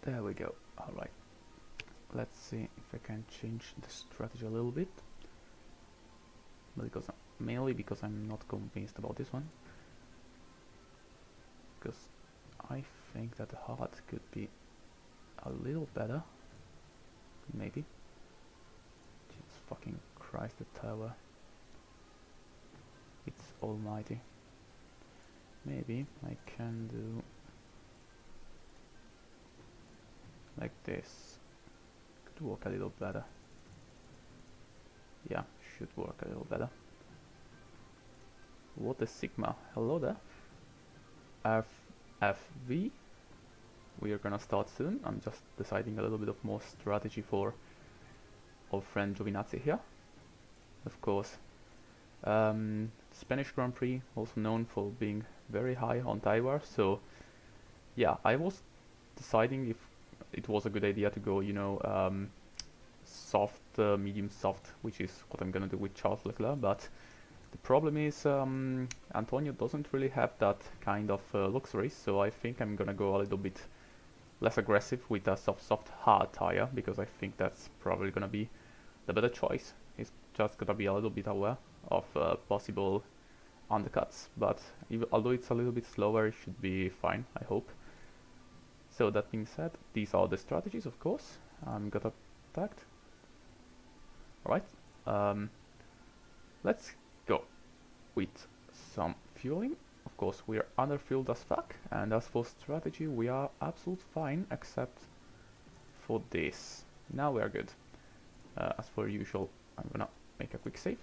There we go. Alright. Let's see if I can change the strategy a little bit. Because mainly because I'm not convinced about this one. Because I think that the heart could be a little better. Maybe. Jesus fucking Christ, the tower. It's almighty. Maybe I can do like this. Could work a little better. Yeah, should work a little better. What a Sigma. Hello there. FV. We are gonna start soon. I'm just deciding a little bit of more strategy for our friend Giovinazzi here. Of course. Spanish Grand Prix, also known for being very high on Taiwan. So yeah, I was deciding if it was a good idea to go, you know, soft, medium soft, which is what I'm gonna do with Charles Leclerc. But the problem is Antonio doesn't really have that kind of luxury, so I think I'm gonna go a little bit less aggressive with a soft hard tire, because I think that's probably gonna be the better choice. It's just gonna be a little bit aware of possible undercuts, but although it's a little bit slower, it should be fine, I hope. So that being said, these are the strategies, of course. I'm got attacked. Alright, let's go with some fueling. Of course, we are underfueled as fuck, and as for strategy, we are absolutely fine, except for this. Now we are good. As for usual, I'm gonna make a quick save,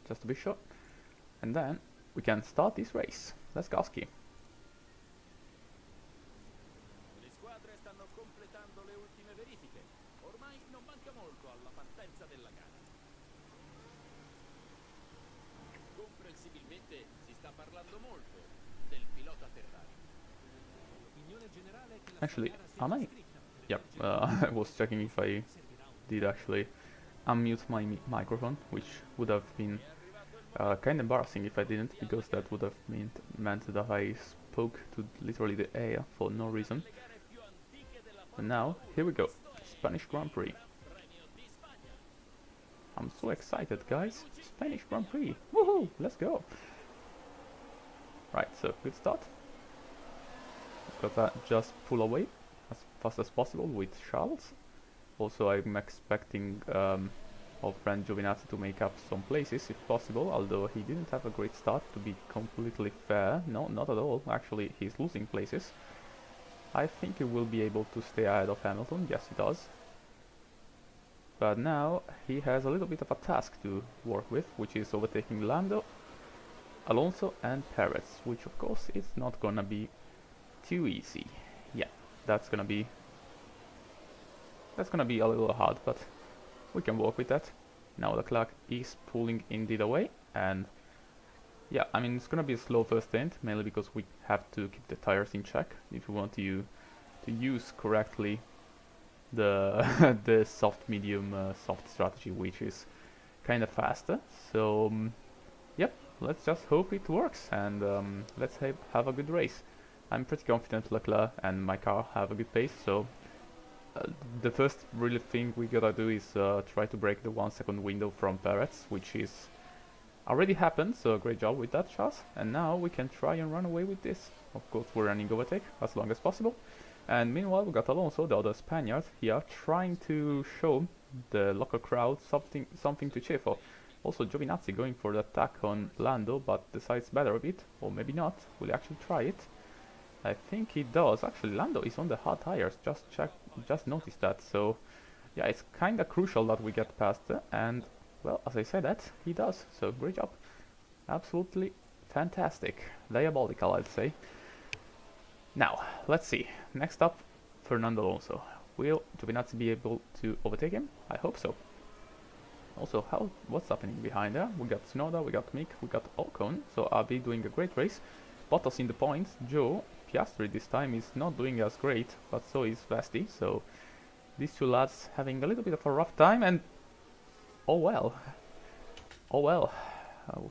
just to be sure, and then we can start this race. Let's go, ski. Actually, am I? Yep, I was checking if I did actually unmute my microphone, which would have been kind of embarrassing if I didn't, because that would have meant that I spoke to literally the air for no reason. And now, here we go, Spanish Grand Prix. I'm so excited, guys. Spanish Grand Prix. Woohoo! Let's go. Right, so good start. Gotta just pull away as fast as possible with Charles. Also, I'm expecting our friend Giovinazzi to make up some places if possible, although he didn't have a great start, to be completely fair. No, not at all. Actually, he's losing places. I think he will be able to stay ahead of Hamilton. Yes, he does. But now he has a little bit of a task to work with, which is overtaking Lando, Alonso and Perez, which of course is not gonna be too easy. Yeah, that's gonna be a little hard, but we can work with that. Now the clock is pulling indeed away, and yeah, I mean, it's gonna be a slow first stint, mainly because we have to keep the tires in check if we want to use correctly the the soft medium soft strategy, which is kind of faster. So yep, let's just hope it works, and let's have a good race. I'm pretty confident Leclerc and my car have a good pace, so the first really thing we gotta do is try to break the 1 second window from Perez, which is already happened, so great job with that, Charles. And now we can try and run away with this. Of course, we're running overtake as long as possible. And meanwhile, we got Alonso, the other Spaniard, here trying to show the local crowd something to cheer for. Also, Giovinazzi going for the attack on Lando, but decides better a bit, or maybe not. Will he actually try it? I think he does. Actually, Lando is on the hard tires. Just noticed that. So, yeah, it's kind of crucial that we get past and, well, as I said that, he does. So, great job. Absolutely fantastic. Diabolical, I'd say. Now, let's see. Next up, Fernando Alonso. Will Giovinazzi be able to overtake him? I hope so. Also, what's happening behind there? We got Tsunoda, we got Mick, we got Ocon. So, RB doing a great race. Bottas in the points. Joe Piastri this time is not doing as great, but so is Vesti. So, these two lads having a little bit of a rough time, and oh well. Oh well.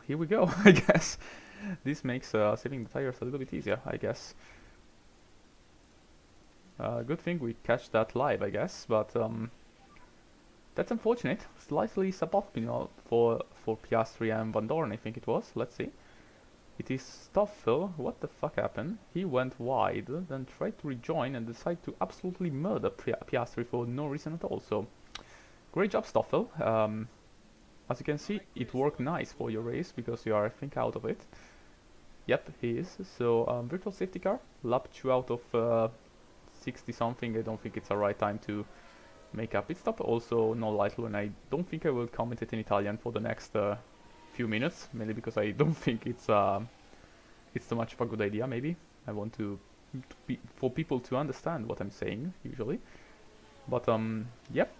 Here we go, I guess. This makes saving the tires a little bit easier, I guess. Good thing we catch that live, I guess, but that's unfortunate. Slightly suboptimal for Piastri and Van Dorn, I think it was. Let's see. It is Stoffel. What the fuck happened? He went wide, then tried to rejoin and decided to absolutely murder Piastri for no reason at all. So, great job, Stoffel. As you can see, it worked nice for your race because you are, I think, out of it. Yep, he is. So, virtual safety car, lap 2 out of 60 something. I don't think it's the right time to make a pit stop. Also, no Lightlo, and I don't think I will comment it in Italian for the next few minutes, mainly because I don't think it's too much of a good idea. Maybe I want for people to understand what I'm saying usually. But yep,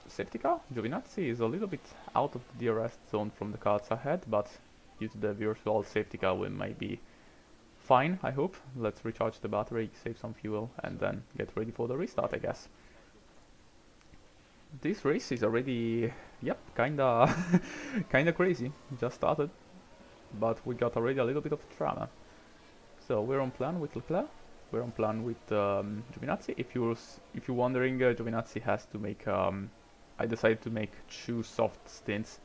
safety car. Giovinazzi is a little bit out of the DRS zone from the cars ahead, but due to the virtual safety car, we might be fine. I hope. Let's recharge the battery, save some fuel, and then get ready for the restart, I guess. This race is already, yep, kinda kinda crazy. Just started, but we got already a little bit of drama. So we're on plan with Leclerc. We're on plan with Giovinazzi. If you're wondering, Giovinazzi has to make. I decided to make 2 soft stints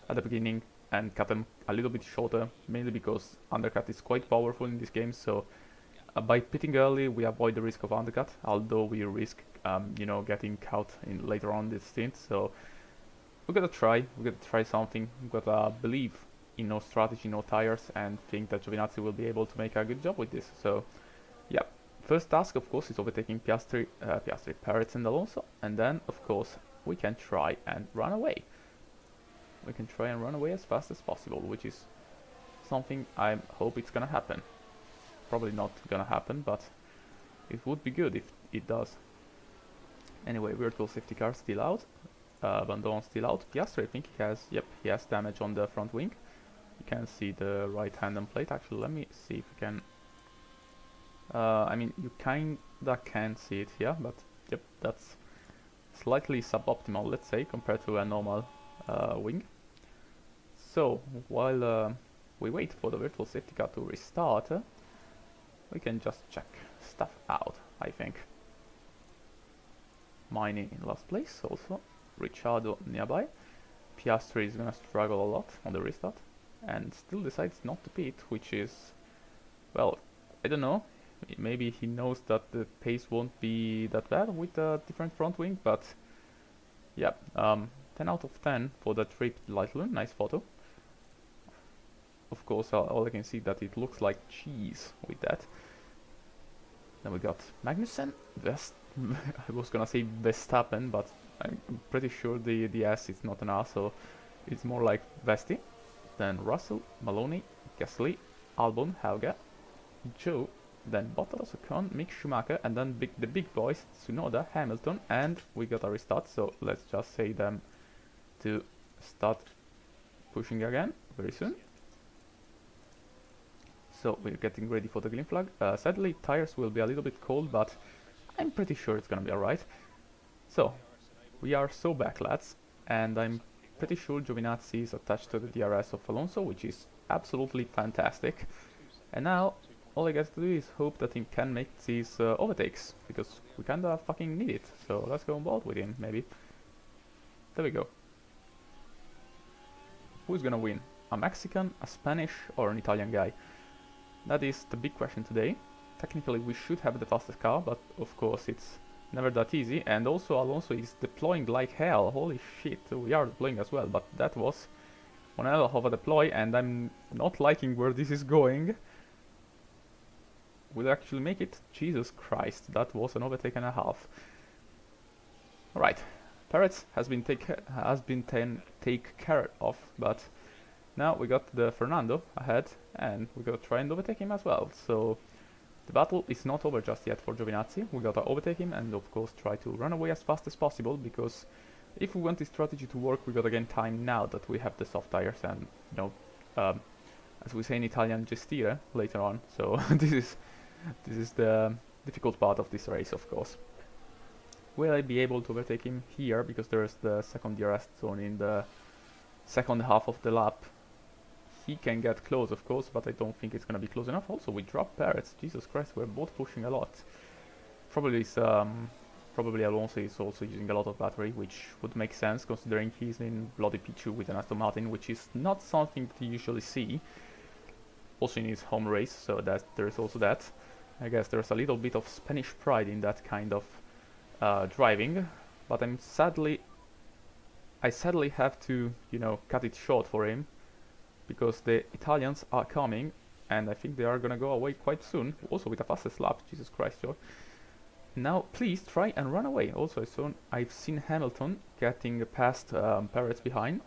at the beginning and cut them a little bit shorter, mainly because undercut is quite powerful in this game. So by pitting early, we avoid the risk of undercut, although we risk, you know, getting caught in later on this stint. So we gotta try something. We gotta believe in our strategy, in our tires, and think that Giovinazzi will be able to make a good job with this. So, yeah. First task, of course, is overtaking Piastri, Perez, and Alonso, and then, of course, we can try and run away. We can try and run away as fast as possible, which is something I hope it's gonna happen. Probably not gonna happen, but it would be good if it does. Anyway, virtual safety car still out. Van Dorn still out. Piastri, I think he has damage on the front wing. You can see the right hand and plate. Actually, let me see if we can. I mean, you kinda can see it here, but yep, that's slightly suboptimal, let's say, compared to a normal wing. So while we wait for the virtual safety car to restart, we can just check stuff out, I think. Mini in last place, also. Ricciardo nearby. Piastri is gonna struggle a lot on the restart, and still decides not to pit, which is, well, I don't know. Maybe he knows that the pace won't be that bad with a different front wing, but yeah, 10 out of 10 for the trip Lightlo. Nice photo. Of course, all I can see that it looks like cheese with that. Then we got Magnussen, I was gonna say Verstappen, but I'm pretty sure the S is not an R, so it's more like Vesti. Then Russell, Maloney, Gasly, Albon, Helga, Joe, then Bottas, Ocon, Mick Schumacher, and then the big boys, Tsunoda, Hamilton, and we got a restart, so let's just say them to start pushing again very soon. So we're getting ready for the green flag. Sadly, tires will be a little bit cold, but I'm pretty sure it's gonna be alright. So, we are so back, lads, and I'm pretty sure Giovinazzi is attached to the DRS of Alonso, which is absolutely fantastic. And now, all I got to do is hope that he can make these overtakes, because we kinda fucking need it. So let's go on board with him, maybe. There we go. Who's gonna win? A Mexican, a Spanish, or an Italian guy? That is the big question today. Technically we should have the fastest car, but of course it's never that easy. And also Alonso is deploying like hell. Holy shit, we are deploying as well, but that was one hell of a deploy, and I'm not liking where this is going. Will actually make it? Jesus Christ, that was an overtake and a half. Alright, Perez has been taken care of, but now we got the Fernando ahead, and we gotta try and overtake him as well. So the battle is not over just yet for Giovinazzi. We gotta overtake him and of course try to run away as fast as possible, because if we want this strategy to work, we gotta gain time now that we have the soft tires and, you know, as we say in Italian, gestire later on. So this is the difficult part of this race, of course. Will I be able to overtake him here, because there's the second DRS zone in the second half of the lap? He can get close, of course, but I don't think it's gonna be close enough. Also, we dropped Perez. Jesus Christ, we're both pushing a lot. probably Alonso is also using a lot of battery, which would make sense considering he's in bloody P2 with an Aston Martin, which is not something that you usually see. Also in his home race, so that there is also that. I guess there's a little bit of Spanish pride in that kind of driving, but I sadly have to, cut it short for him because the Italians are coming, and I think they are gonna go away quite soon. Also with a fastest lap, Jesus Christ, George. Now, please try and run away. Also, I've seen Hamilton getting past Perez behind.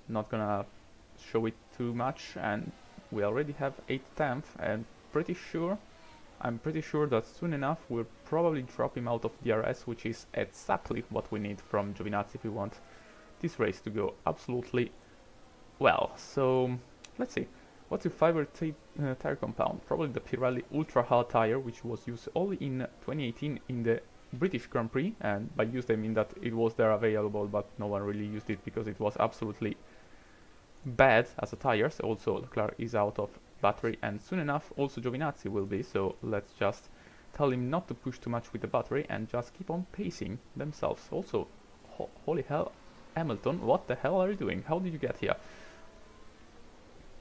Not gonna show it too much, and we already have 8th, 10th, and I'm pretty sure that soon enough we'll probably drop him out of DRS, which is exactly what we need from Giovinazzi if we want this race to go absolutely well. So, let's see. What's your favorite tire compound? Probably the Pirelli Ultra Hard tire, which was used only in 2018 in the British Grand Prix, and by used I mean that it was there available, but no one really used it because it was absolutely bad as a tire. So also Leclerc is out of battery, and soon enough also Giovinazzi will be, so let's just tell him not to push too much with the battery and just keep on pacing themselves. Also, holy hell, Hamilton, what the hell are you doing? How did you get here?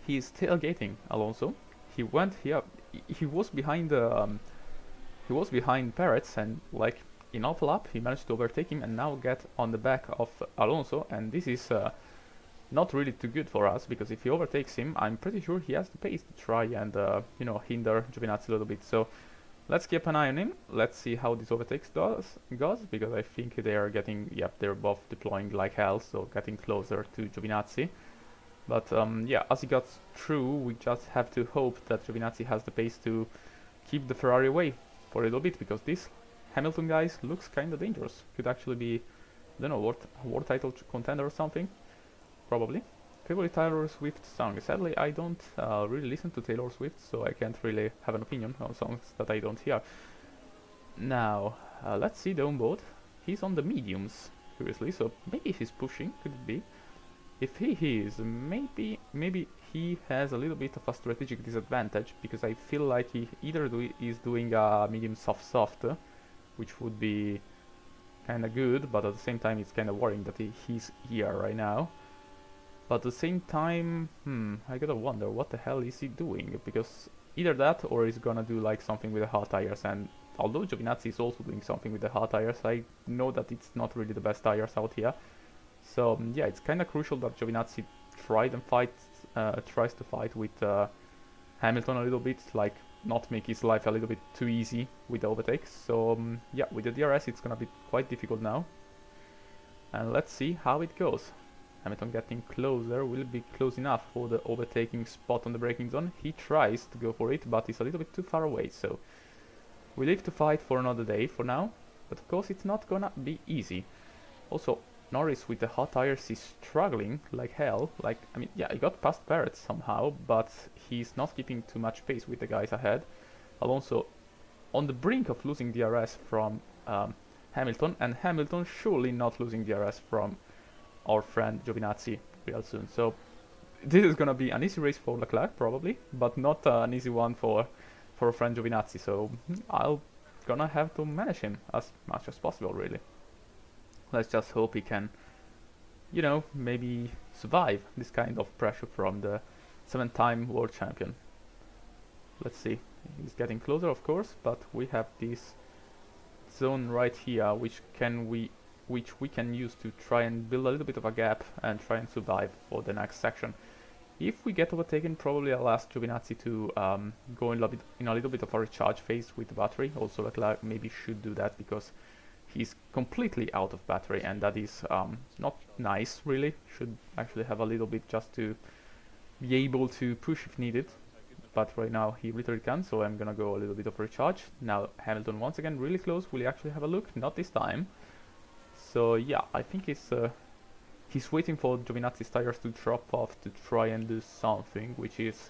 He is tailgating Alonso. He went here. He was behind Perez, and like in half lap he managed to overtake him and now get on the back of Alonso. And this is not really too good for us, because if he overtakes him, I'm pretty sure he has the pace to try and hinder Giovinazzi a little bit. So let's keep an eye on him. Let's see how this overtakes goes, because I think they are getting, they're both deploying like hell, so getting closer to Giovinazzi. But as he got through, we just have to hope that Giovinazzi has the pace to keep the Ferrari away for a little bit, because this Hamilton guys looks kind of dangerous. Could actually be, I don't know, world title contender or something. Probably. Favorite Taylor Swift song? Sadly, I don't really listen to Taylor Swift, so I can't really have an opinion on songs that I don't hear. Now, let's see the onboard. He's on the mediums, curiously, so maybe he's pushing, could it be? If he is, maybe he has a little bit of a strategic disadvantage, because I feel like he either is doing a medium soft, which would be kind of good, but at the same time it's kind of worrying that he's here right now. But at the same time, I gotta wonder what the hell is he doing, because either that or he's gonna do like something with the hard tires. And although Giovinazzi is also doing something with the hard tires, I know that it's not really the best tires out here. So it's kind of crucial that Giovinazzi tries to fight with Hamilton a little bit, like not make his life a little bit too easy with the overtakes. So with the DRS it's gonna be quite difficult now. And let's see how it goes. Hamilton getting closer, will be close enough for the overtaking spot on the braking zone. He tries to go for it, but he's a little bit too far away, so we live to fight for another day for now. But of course it's not gonna be easy. Also, Norris with the hot tires is struggling like hell. He got past Perez somehow, but he's not keeping too much pace with the guys ahead. Alonso on the brink of losing DRS from Hamilton, and Hamilton surely not losing DRS from our friend Giovinazzi real soon. So this is gonna be an easy race for Leclerc probably, but not an easy one for our friend Giovinazzi. So I'll gonna have to manage him as much as possible, really. Let's just hope he can, maybe survive this kind of pressure from the 7-time world champion. Let's see. He's getting closer, of course, but we have this zone right here, which we can use to try and build a little bit of a gap and try and survive for the next section. If we get overtaken, probably I'll ask Giovinazzi to go in a little bit of a recharge phase with the battery. Also, Leclerc maybe should do that, because he's completely out of battery, and that is not nice, really. Should actually have a little bit just to be able to push if needed. But right now he literally can't, so I'm gonna go a little bit of recharge. Now Hamilton once again really close. Will he actually have a look? Not this time. So I think he's waiting for Giovinazzi's tires to drop off to try and do something, which is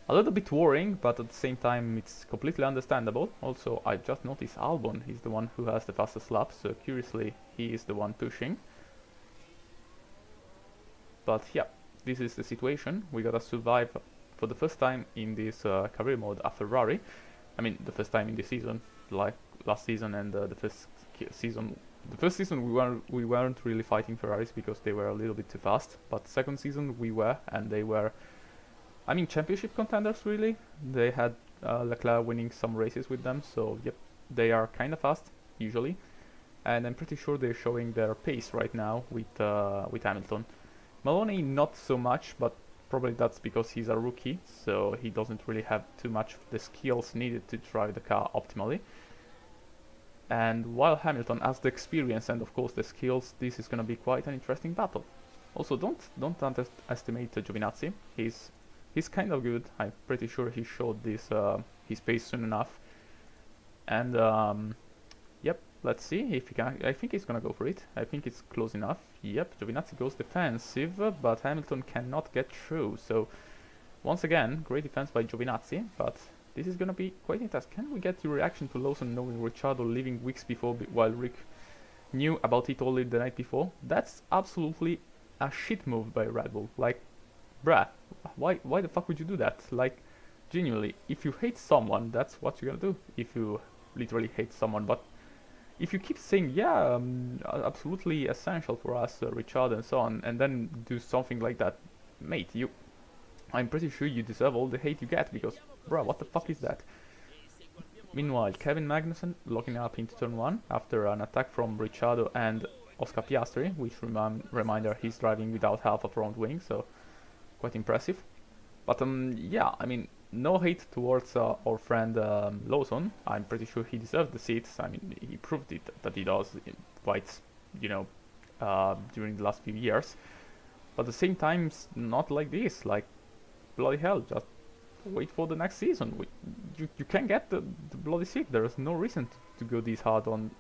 a little bit worrying, but at the same time it's completely understandable. Also, I just noticed Albon is the one who has the fastest lap, so curiously he is the one pushing. But this is the situation. We gotta survive for the first time in this career mode a Ferrari. I mean, the first time in the season. Like, last season and the first season. The first season we weren't really fighting Ferraris because they were a little bit too fast. But second season we were, and they were, I mean, championship contenders really. They had Leclerc winning some races with them, so yep, they are kind of fast usually, and I'm pretty sure they're showing their pace right now with Hamilton. Maloney not so much, but probably that's because he's a rookie, so he doesn't really have too much of the skills needed to drive the car optimally. And while Hamilton has the experience and of course the skills, this is gonna be quite an interesting battle. Also, don't underestimate Giovinazzi. He's kind of good. I'm pretty sure he showed this his pace soon enough. And yep, let's see if he can. I think he's gonna go for it. I think it's close enough. Yep, Giovinazzi goes defensive, but Hamilton cannot get through. So once again, great defense by Giovinazzi, but this is gonna be quite intense. Can we get your reaction to Lawson knowing Ricciardo leaving weeks before while Rick knew about it only the night before? That's absolutely a shit move by Red Bull. Like, bruh, why the fuck would you do that? Like, genuinely, if you hate someone, that's what you're gonna do. If you literally hate someone, but if you keep saying, yeah, absolutely essential for us, Richard and so on, and then do something like that, mate, I'm pretty sure you deserve all the hate you get, because, bruh, what the fuck is that? Meanwhile, Kevin Magnussen locking up into turn 1 after an attack from Ricciardo and Oscar Piastri, which reminder, he's driving without half a front wing, so quite impressive. But yeah, I mean, no hate towards our friend Lawson. I'm pretty sure he deserves the seats. I mean, he proved it that he does quite, you know, during the last few years. But at the same time, not like this. Like, bloody hell, just wait for the next season. You can get the bloody seat. There is no reason to go this hard on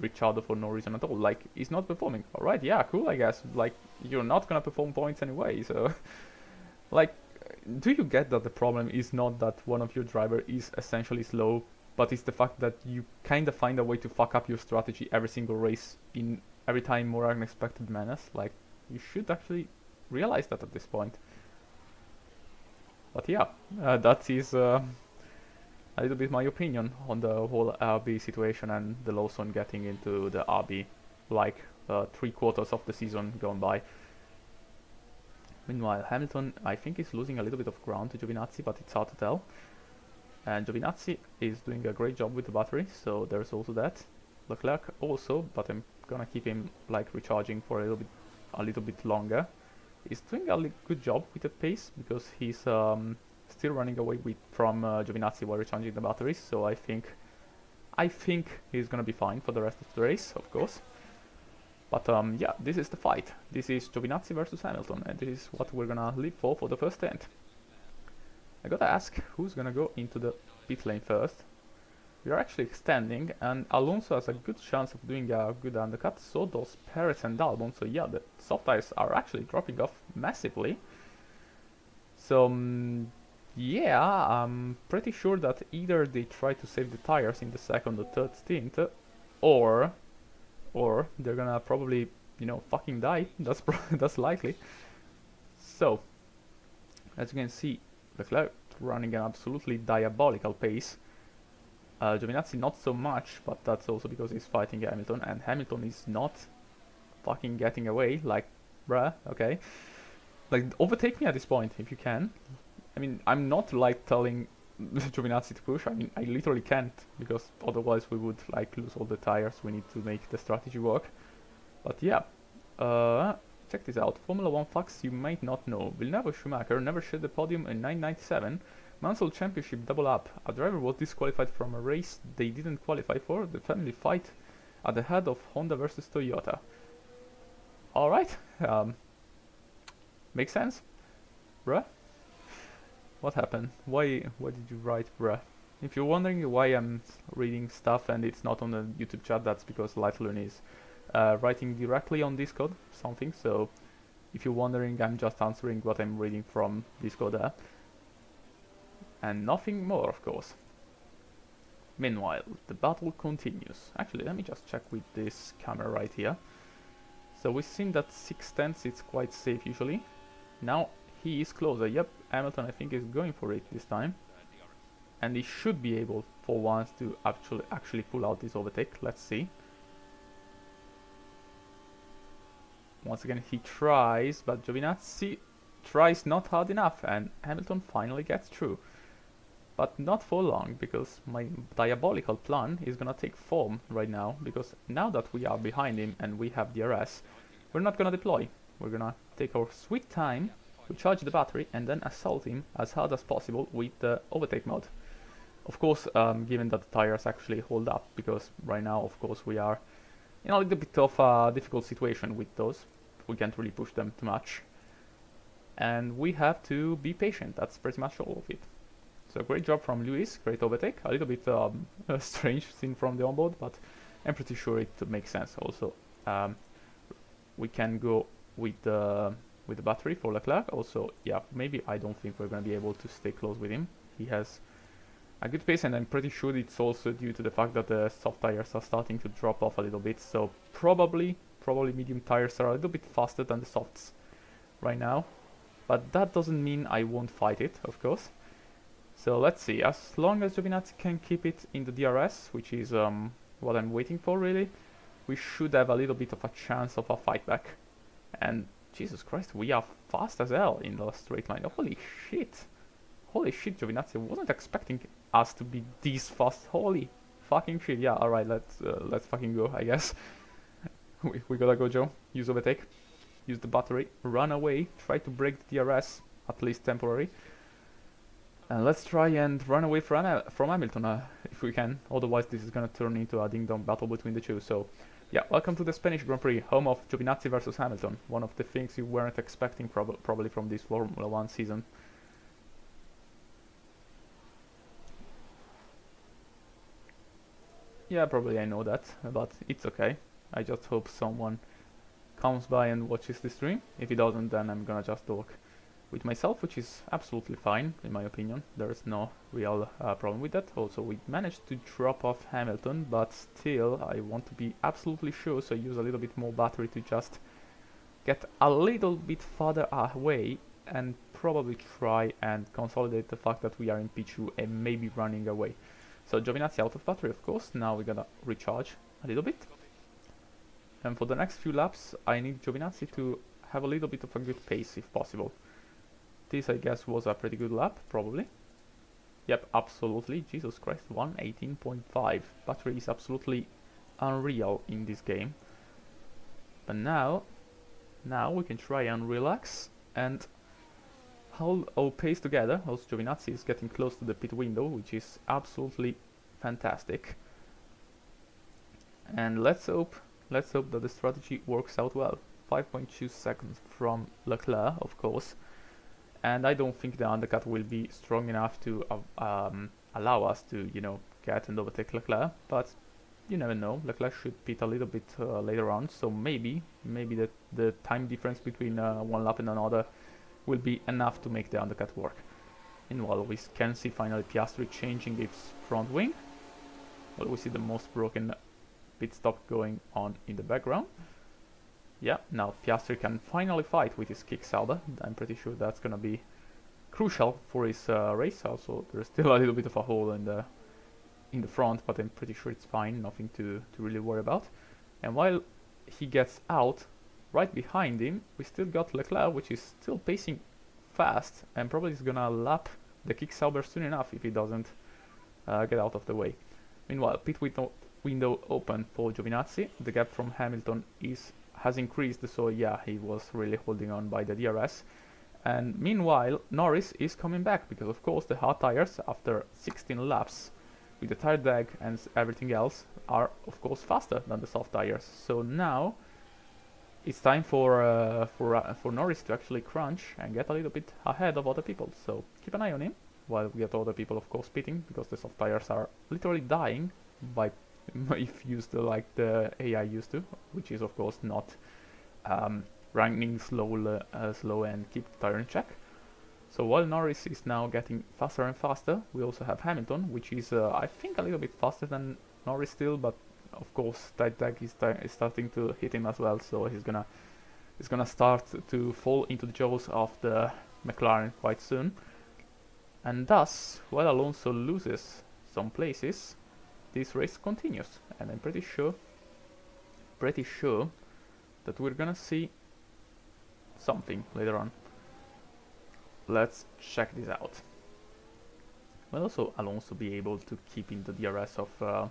Ricciardo for no reason at all. Like, he's not performing. Alright, yeah, cool, I guess. Like, you're not gonna perform points anyway, so... like, do you get that the problem is not that one of your driver is essentially slow, but it's the fact that you kind of find a way to fuck up your strategy every single race in every time more unexpected menace? Like, you should actually realize that at this point. But yeah, that is a little bit my opinion on the whole RB situation and the Lawson getting into the RB, like 3/4 of the season gone by. Meanwhile, Hamilton, I think, is losing a little bit of ground to Giovinazzi, but it's hard to tell. And Giovinazzi is doing a great job with the battery, so there's also that. Leclerc also, but I'm gonna keep him like recharging for a little bit longer. He's doing a good job with the pace because he's still running away from Giovinazzi while recharging the batteries. So I think he's gonna be fine for the rest of the race, of course. But yeah, this is the fight. This is Giovinazzi versus Hamilton, and this is what we're gonna live for the first stint. I gotta ask, who's gonna go into the pit lane first? We are actually extending, and Alonso has a good chance of doing a good undercut, so does Perez and Albon, so yeah, the soft tires are actually dropping off massively. So, yeah, I'm pretty sure that either they try to save the tires in the second or third stint, or they're gonna probably, you know, fucking die. That's likely. So, as you can see, Leclerc running an absolutely diabolical pace. Giovinazzi not so much, but that's also because he's fighting Hamilton, and Hamilton is not fucking getting away. Like, bruh, okay. Like, overtake me at this point if you can. I mean, I'm not like telling Giovinazzi to push. I mean, I literally can't, because otherwise we would like lose all the tires. We need to make the strategy work. But yeah, check this out. Formula 1 facts you might not know. Villeneuve Schumacher never shared the podium in 1997. Mansell Championship double up. A driver was disqualified from a race they didn't qualify for. The family fight at the head of Honda versus Toyota. Alright, makes sense, bruh. What happened? Why did you write bruh? If you're wondering why I'm reading stuff and it's not on the YouTube chat, that's because Lightlun is writing directly on Discord something, so if you're wondering, I'm just answering what I'm reading from Discord there. And nothing more, of course. Meanwhile, the battle continues. Actually, let me just check with this camera right here. So we've seen that 6/10 is quite safe usually. Now he is closer. Yep, Hamilton I think is going for it this time. and he should be able for once to actually pull out this overtake. Let's see. Once again he tries, but Giovinazzi tries not hard enough, and Hamilton finally gets through. But not for long, because my diabolical plan is gonna take form right now, because now that we are behind him and we have DRS, we're not gonna deploy. We're gonna take our sweet time to charge the battery and then assault him as hard as possible with the overtake mode. Of course, given that the tires actually hold up, because right now, of course, we are in a little bit of a difficult situation with those. We can't really push them too much. And we have to be patient, that's pretty much all of it. So great job from Lewis, great overtake. A little bit strange seen from the onboard, but I'm pretty sure it makes sense also. We can go with the battery for Leclerc. Also, yeah, maybe I don't think we're going to be able to stay close with him. He has a good pace, and I'm pretty sure it's also due to the fact that the soft tires are starting to drop off a little bit. So probably medium tires are a little bit faster than the softs right now. But that doesn't mean I won't fight it, of course. So let's see, as long as Giovinazzi can keep it in the DRS, which is what I'm waiting for really, we should have a little bit of a chance of a fight back. And Jesus Christ, we are fast as hell in the straight line. Holy shit, Giovinazzi, wasn't expecting us to be this fast. Holy fucking shit. Yeah, alright, let's fucking go, I guess. we gotta go, Joe. Use overtake, use the battery, run away, try to break the DRS, at least temporary. And let's try and run away from Hamilton if we can, otherwise this is gonna turn into a ding-dong battle between the two. So yeah, welcome to the Spanish Grand Prix, home of Giovinazzi versus Hamilton. One of the things you weren't expecting probably from this Formula 1 season. Yeah, probably I know that, but it's okay. I just hope someone comes by and watches the stream. If he doesn't, then I'm gonna just talk with myself, which is absolutely fine in my opinion. There's no real problem with that. Also, we managed to drop off Hamilton, but still I want to be absolutely sure, so I use a little bit more battery to just get a little bit farther away and probably try and consolidate the fact that we are in P2 and maybe running away. So Giovinazzi out of battery, of course. Now we're gonna recharge a little bit, and for the next few laps I need Giovinazzi to have a little bit of a good pace if possible. This, I guess, was a pretty good lap, probably. Yep, absolutely. Jesus Christ, 118.5. Battery is absolutely unreal in this game. But now we can try and relax and hold our pace together. Also, Giovinazzi is getting close to the pit window, which is absolutely fantastic. And let's hope that the strategy works out well. 5.2 seconds from Leclerc, of course. And I don't think the undercut will be strong enough to allow us to, you know, get and overtake Leclerc. But you never know. Leclerc should pit a little bit later on, so maybe the time difference between one lap and another will be enough to make the undercut work. Meanwhile, we can see finally Piastri changing its front wing. Well, we see the most broken pit stop going on in the background. Yeah, now Piastri can finally fight with his kick salver. I'm pretty sure that's gonna be crucial for his race. Also, there's still a little bit of a hole in the front, but I'm pretty sure it's fine, nothing to really worry about. And while he gets out, right behind him, we still got Leclerc, which is still pacing fast, and probably is gonna lap the kick salver soon enough if he doesn't get out of the way. Meanwhile, pit window open for Giovinazzi. The gap from Hamilton has increased, so yeah, he was really holding on by the DRS. And meanwhile, Norris is coming back, because of course the hard tires after 16 laps with the tire drag and everything else are of course faster than the soft tires. So now it's time for Norris to actually crunch and get a little bit ahead of other people. So keep an eye on him while we get other people of course pitting, because the soft tires are literally dying by if used like the AI used to, which is of course not running slow and keep the tire in check. So while Norris is now getting faster and faster, we also have Hamilton, which is I think a little bit faster than Norris still, but of course that tag is starting to hit him as well, so he's gonna start to fall into the jaws of the McLaren quite soon. And thus, while Alonso loses some places, this race continues, and I'm pretty sure that we're gonna see something later on. Let's check this out. Will also Alonso be able to keep in the DRS of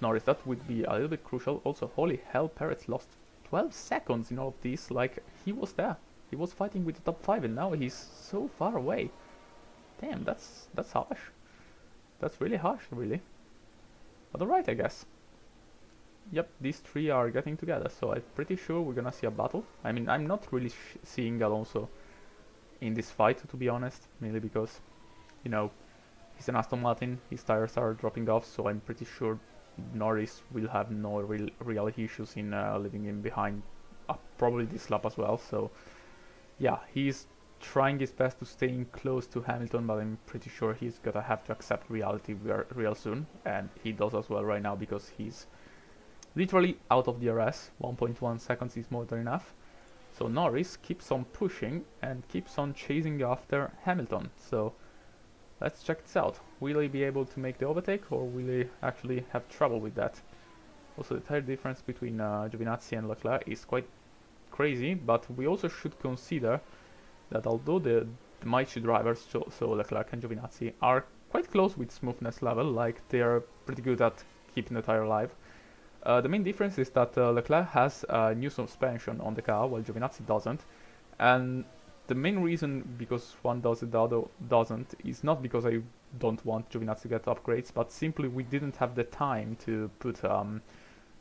Norris? That would be a little bit crucial. Also, holy hell, Perez lost 12 seconds in all of this. Like, he was there. He was fighting with the top 5 and now he's so far away. Damn, that's harsh. That's really harsh, really. But alright, I guess. Yep, these three are getting together, so I'm pretty sure we're gonna see a battle. I mean, I'm not really seeing Alonso in this fight, to be honest, mainly because, you know, he's an Aston Martin, his tires are dropping off, so I'm pretty sure Norris will have no real issues in leaving him behind, probably this lap as well. So yeah, he's trying his best to stay in close to Hamilton, but I'm pretty sure he's gonna have to accept reality real soon, and he does as well right now because he's literally out of DRS. 1.1 seconds is more than enough. So Norris keeps on pushing and keeps on chasing after Hamilton. So let's check this out. Will he be able to make the overtake, or will he actually have trouble with that? Also, the tire difference between Giovinazzi and Leclerc is quite crazy, but we also should consider that although the mighty drivers, so Leclerc and Giovinazzi, are quite close with smoothness level, like they are pretty good at keeping the tire alive. The main difference is that Leclerc has new suspension on the car, while Giovinazzi doesn't. And the main reason because one does it, the other doesn't, is not because I don't want Giovinazzi to get upgrades, but simply we didn't have the time to put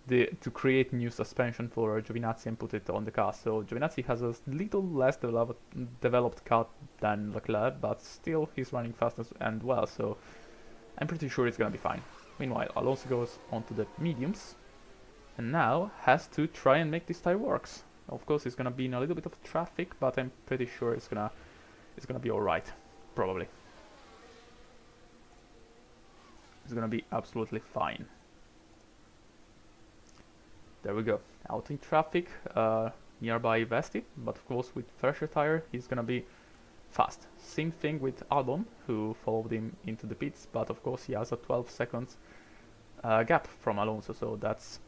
to create new suspension for Giovinazzi and put it on the car. So Giovinazzi has a little less developed car than Leclerc, but still he's running fast and well, so I'm pretty sure it's gonna be fine. Meanwhile, Alonso goes onto the mediums, and now has to try and make this tire works. Of course, it's gonna be in a little bit of traffic, but I'm pretty sure it's gonna be alright, probably. It's gonna be absolutely fine. There we go, out in traffic, nearby Vesti, but of course with fresher tire he's gonna be fast. Same thing with Albon, who followed him into the pits, but of course he has a 12 seconds gap from Alonso, so that's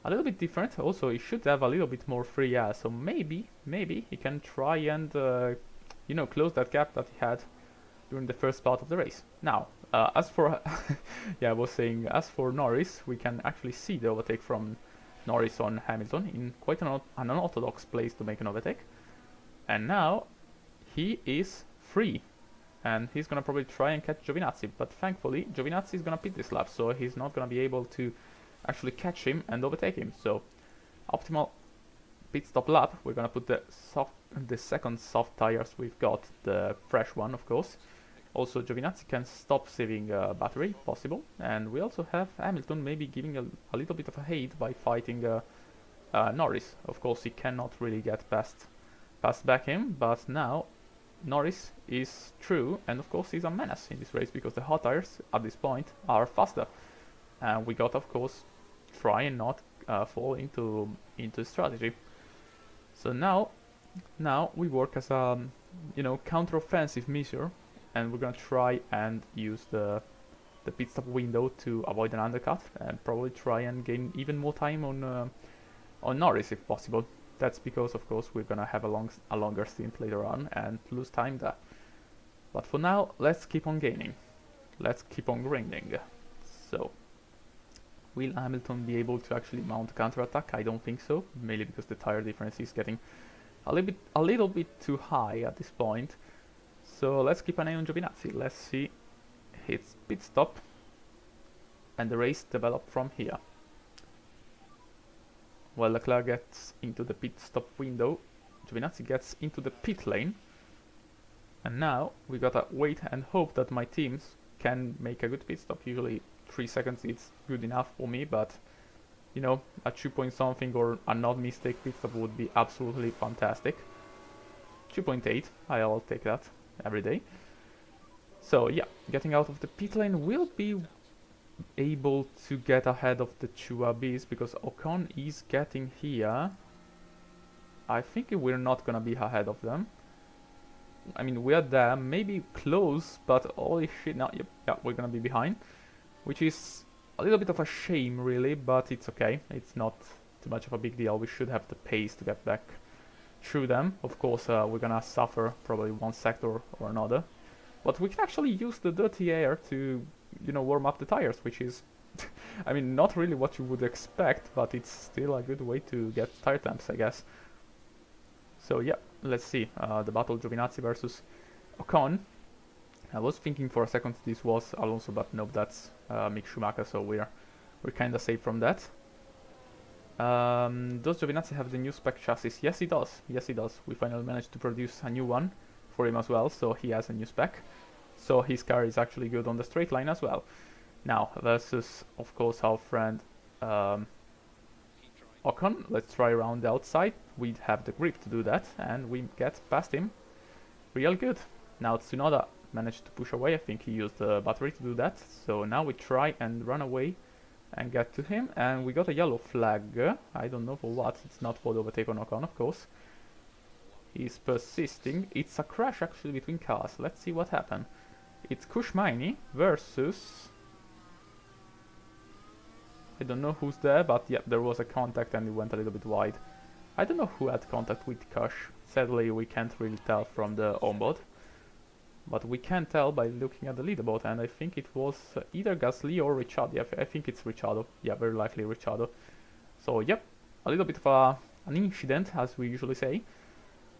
a little bit different. Also, he should have a little bit more free air, so maybe he can try and you know, close that gap that he had during the first part of the race. Now, as for yeah, I was saying, as for Norris, we can actually see the overtake from Norris on Hamilton in quite an unorthodox place to make an overtake. And now he is free, and he's gonna probably try and catch Giovinazzi, but thankfully Giovinazzi is gonna pit this lap, so he's not gonna be able to actually catch him and overtake him. So optimal pit stop lap. We're gonna put the second soft tires we've got, the fresh one of course. Also Giovinazzi can stop saving battery, possible, and we also have Hamilton maybe giving a little bit of a hate by fighting Norris. Of course he cannot really get past back him, but now Norris is true, and of course he's a menace in this race because the hot tires at this point are faster, and we got of course try and not fall into strategy. So now we work as a, you know, counter-offensive measure, and we're gonna try and use the pit stop window to avoid an undercut and probably try and gain even more time on Norris if possible. That's because of course we're gonna have a longer stint later on and lose time there. But for now, let's keep on gaining. Let's keep on grinding. So, will Hamilton be able to actually mount a counter-attack? I don't think so, mainly because the tire difference is getting a little bit too high at this point. So let's keep an eye on Giovinazzi. Let's see his pit stop and the race develop from here. While Leclerc gets into the pit stop window, Giovinazzi gets into the pit lane. And now we gotta wait and hope that my teams can make a good pit stop. Usually 3 seconds is good enough for me, but you know, a 2 point something or a not mistake pit stop would be absolutely fantastic. 2.8, I'll take that every day. So yeah, getting out of the pit lane will be able to get ahead of the two RBs because Ocon is getting here. I think we're not gonna be ahead of them. I mean, we're there, maybe close, but holy shit, now, yep, yeah, we're gonna be behind. Which is a little bit of a shame, really, but it's okay. It's not too much of a big deal. We should have the pace to get back through them. Of course, we're gonna suffer probably one sector or another. But we can actually use the dirty air to, you know, warm up the tires, which is, I mean, not really what you would expect, but it's still a good way to get tire temps, I guess. So yeah, let's see. The battle Giovinazzi versus Ocon. I was thinking for a second this was Alonso, but nope, that's Mick Schumacher, so we're kinda safe from that. Does Giovinazzi have the new spec chassis? Yes, he does. Yes, he does. We finally managed to produce a new one for him as well, so he has a new spec. So his car is actually good on the straight line as well. Now, versus, of course, our friend Ocon. Let's try around the outside. We have the grip to do that, and we get past him real good. Now Tsunoda managed to push away. I think he used the battery to do that. So now we try and run away and get to him, and we got a yellow flag. I don't know for what. It's not for the overtake on Ocon, of course. He's persisting. It's a crash actually between cars. Let's see what happened. It's Kushmaini versus, I don't know who's there, but yeah, there was a contact and it went a little bit wide. I don't know who had contact with Kush. Sadly, we can't really tell from the onboard. But we can tell by looking at the leaderboard, and I think it was either Gasly or Ricciardo. Yeah, I think it's Ricciardo. Yeah, very likely Ricciardo. So, yep, a little bit of an incident, as we usually say.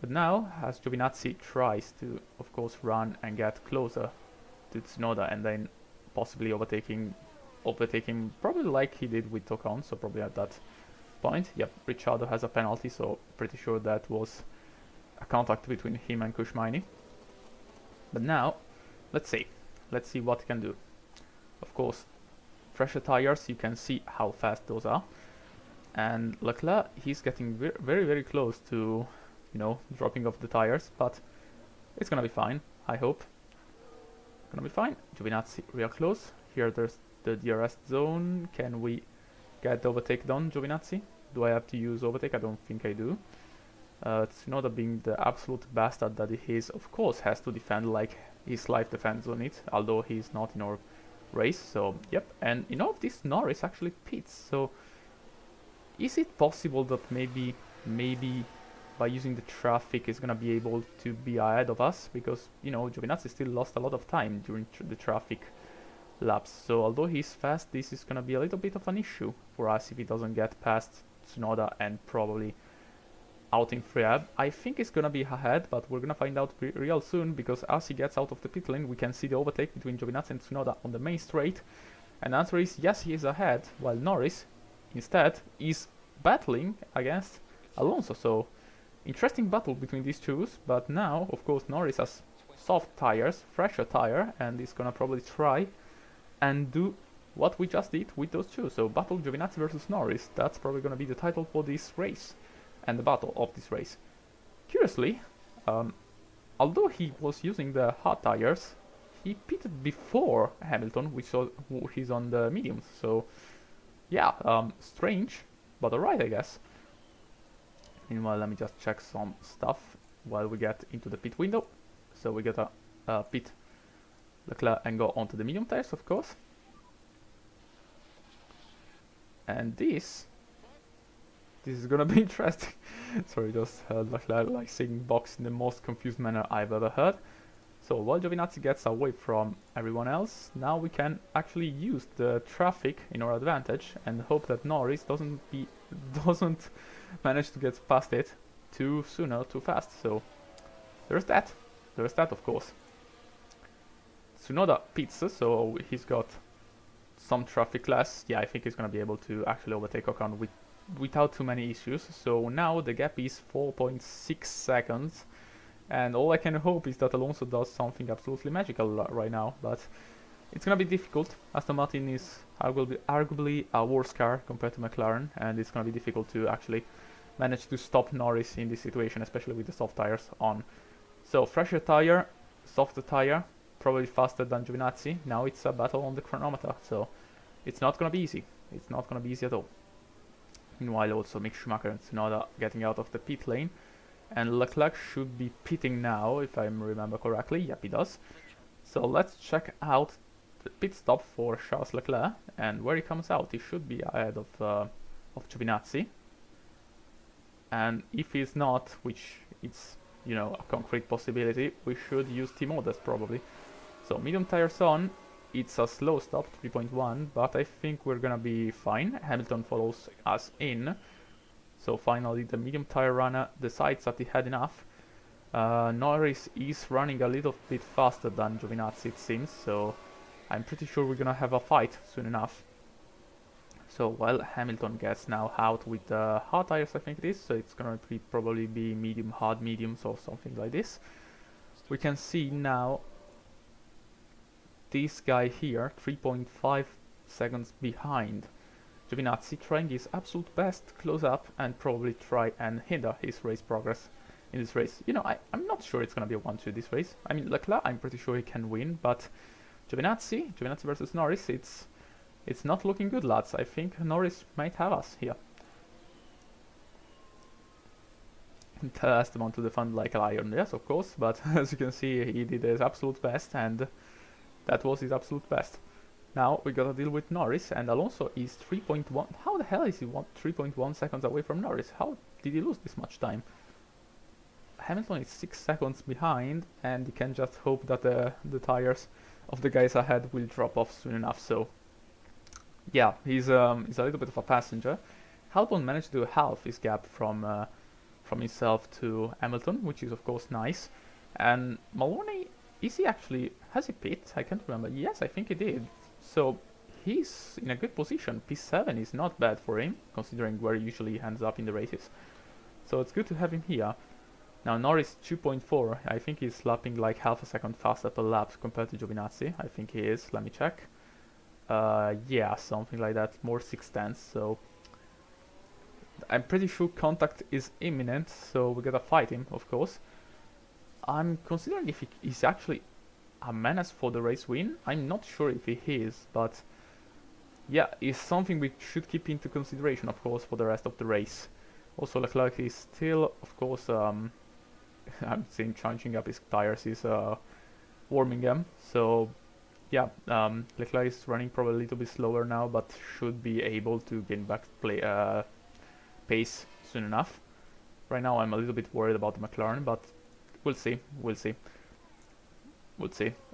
But now, as Giovinazzi tries to, of course, run and get closer to Tsunoda, and then possibly overtaking probably like he did with Ocon, so probably at that point. Yep, Ricciardo has a penalty, so pretty sure that was a contact between him and Kushmaini. But now, let's see what he can do. Of course, fresher tires, you can see how fast those are. And Leclerc, he's getting very, very close to, you know, dropping off the tires, but it's gonna be fine, I hope. Gonna be fine. Giovinazzi real close. Here there's the DRS zone. Can we get the overtake done, Giovinazzi? Do I have to use overtake? I don't think I do. Tsunoda, being the absolute bastard that he is, of course has to defend like his life depends on it, although he's not in our race, so yep. And in all of this, Norris actually pits, so is it possible that maybe by using the traffic is gonna be able to be ahead of us? Because, you know, Giovinazzi still lost a lot of time during the traffic laps, so although he's fast, this is gonna be a little bit of an issue for us if he doesn't get past Tsunoda and probably out in Friab. I think it's gonna be ahead, but we're gonna find out real soon, because as he gets out of the pit lane, we can see the overtake between Giovinazzi and Tsunoda on the main straight. And the answer is yes, he is ahead, while Norris instead is battling against Alonso. So interesting battle between these two, but now of course Norris has soft tires, fresher tire, and is gonna probably try and do what we just did with those two. So battle Giovinazzi versus Norris, that's probably gonna be the title for this race and the battle of this race. Curiously, although he was using the hard tires, he pitted before Hamilton, which he's on the mediums. So yeah, strange, but alright, I guess. Meanwhile, let me just check some stuff while we get into the pit window. So we get a pit Leclerc and go onto the medium tires, of course. And this is gonna be interesting. Sorry, just heard Leclerc like saying box in the most confused manner I've ever heard. So while Giovinazzi gets away from everyone else, now we can actually use the traffic in our advantage and hope that Norris doesn't manage to get past it too soon or too fast. So there's that. There's that, of course. Tsunoda pits, so he's got some traffic less. Yeah, I think he's gonna be able to actually overtake Ocon without too many issues. So now the gap is 4.6 seconds, and all I can hope is that Alonso does something absolutely magical right now, but it's gonna be difficult. Aston Martin is arguably a worse car compared to McLaren, and it's gonna be difficult to actually manage to stop Norris in this situation, especially with the soft tires on. So fresher tire, softer tire, probably faster than Giovinazzi. Now it's a battle on the chronometer, so it's not gonna be easy. It's not gonna be easy at all. Meanwhile, also Mick Schumacher and Tsunoda getting out of the pit lane. And Leclerc should be pitting now, if I remember correctly. Yep, he does. So let's check out the pit stop for Charles Leclerc, and where he comes out, he should be ahead of Giovinazzi. And if he's not, which it's, you know, a concrete possibility, we should use T-Modest probably. So medium tires on, it's a slow stop, 3.1, but I think we're gonna be fine. Hamilton follows us in. So finally the medium tire runner decides that he had enough. Norris is running a little bit faster than Giovinazzi, it seems, so I'm pretty sure we're gonna have a fight soon enough. So while Hamilton gets now out with hard tires, I think it is, so it's gonna probably be medium, hard, mediums or something like this. We can see now this guy here, 3.5 seconds behind Giovinazzi, trying his absolute best to close up and probably try and hinder his race progress in this race. You know, I'm not sure it's gonna be a 1-2 this race. I mean, Leclerc, I'm pretty sure he can win, but Giovinazzi versus Norris, it's not looking good, lads. I think Norris might have us here. Esteban to defend like a lion, yes, of course, but as you can see, he did his absolute best, and that was his absolute best. Now we gotta deal with Norris, and Alonso is 3.1. How the hell is he 3.1 seconds away from Norris? How did he lose this much time? Hamilton is 6 seconds behind, and you can just hope that the tires of the guys ahead will drop off soon enough. So yeah, he's a little bit of a passenger. Albon managed to halve his gap from himself to Hamilton, which is of course nice. And Maloney, is he actually, has he pit? I can't remember. Yes, I think he did. So he's in a good position. P7 is not bad for him, considering where he usually ends up in the races. So it's good to have him here. Now Norris 2.4, I think he's lapping like half a second faster per lap compared to Giovinazzi. I think he is, let me check. Yeah, something like that, more 6/10, so I'm pretty sure contact is imminent, so we gotta fight him, of course. I'm considering if he's actually a menace for the race win. I'm not sure if he is, but yeah, it's something we should keep into consideration, of course, for the rest of the race. Also, Leclerc is still, of course, I'm seeing charging up his tires, he's warming them, so yeah, Leclerc is running probably a little bit slower now, but should be able to gain back pace soon enough. Right now I'm a little bit worried about the McLaren, but we'll see.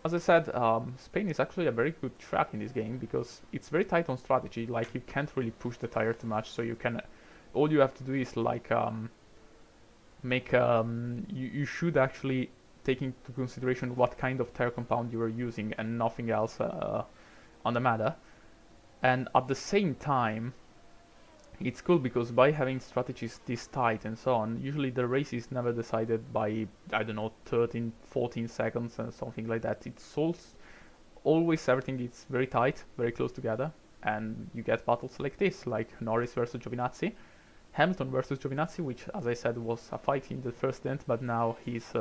As I said, Spain is actually a very good track in this game because it's very tight on strategy. Like, you can't really push the tire too much, so you can. All you have to do is like make you should actually take into consideration what kind of tire compound you are using and nothing else on the matter. And at the same time, it's cool because by having strategies this tight and so on, usually the race is never decided by, I don't know, 13, 14 seconds and something like that. It's always everything is very tight, very close together, and you get battles like this, like Norris versus Giovinazzi, Hamilton versus Giovinazzi, which, as I said, was a fight in the first end, but now he's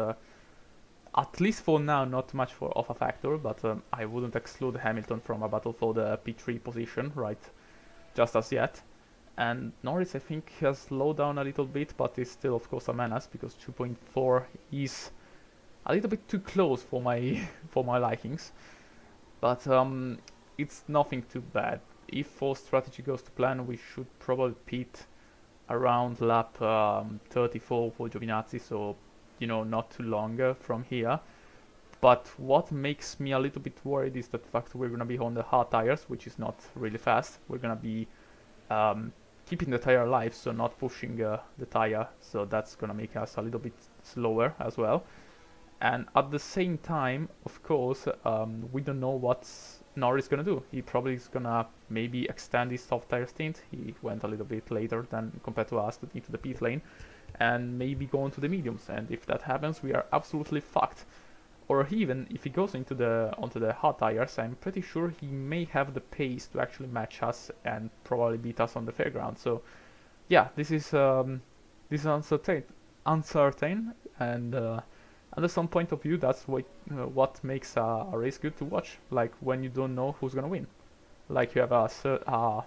at least for now not much of a factor, but I wouldn't exclude Hamilton from a battle for the P3 position right just as yet. And Norris, I think, has slowed down a little bit, but is still, of course, a menace because 2.4 is a little bit too close for my for my likings. But it's nothing too bad. If our strategy goes to plan, we should probably pit around lap 34 for Giovinazzi, so you know, not too long from here. But what makes me a little bit worried is the fact we're gonna be on the hard tires, which is not really fast. We're gonna be keeping the tire alive, so not pushing the tire, so that's gonna make us a little bit slower as well. And at the same time, of course, we don't know what Norris is gonna do. He probably is gonna maybe extend his soft tire stint. He went a little bit later than compared to us into the pit lane, and maybe go into the mediums. And if that happens, we are absolutely fucked. Or even if he goes onto the hard tires, I'm pretty sure he may have the pace to actually match us and probably beat us on the fairground. So yeah, this is uncertain, and under some point of view, that's what makes a race good to watch. Like when you don't know who's gonna win, like you have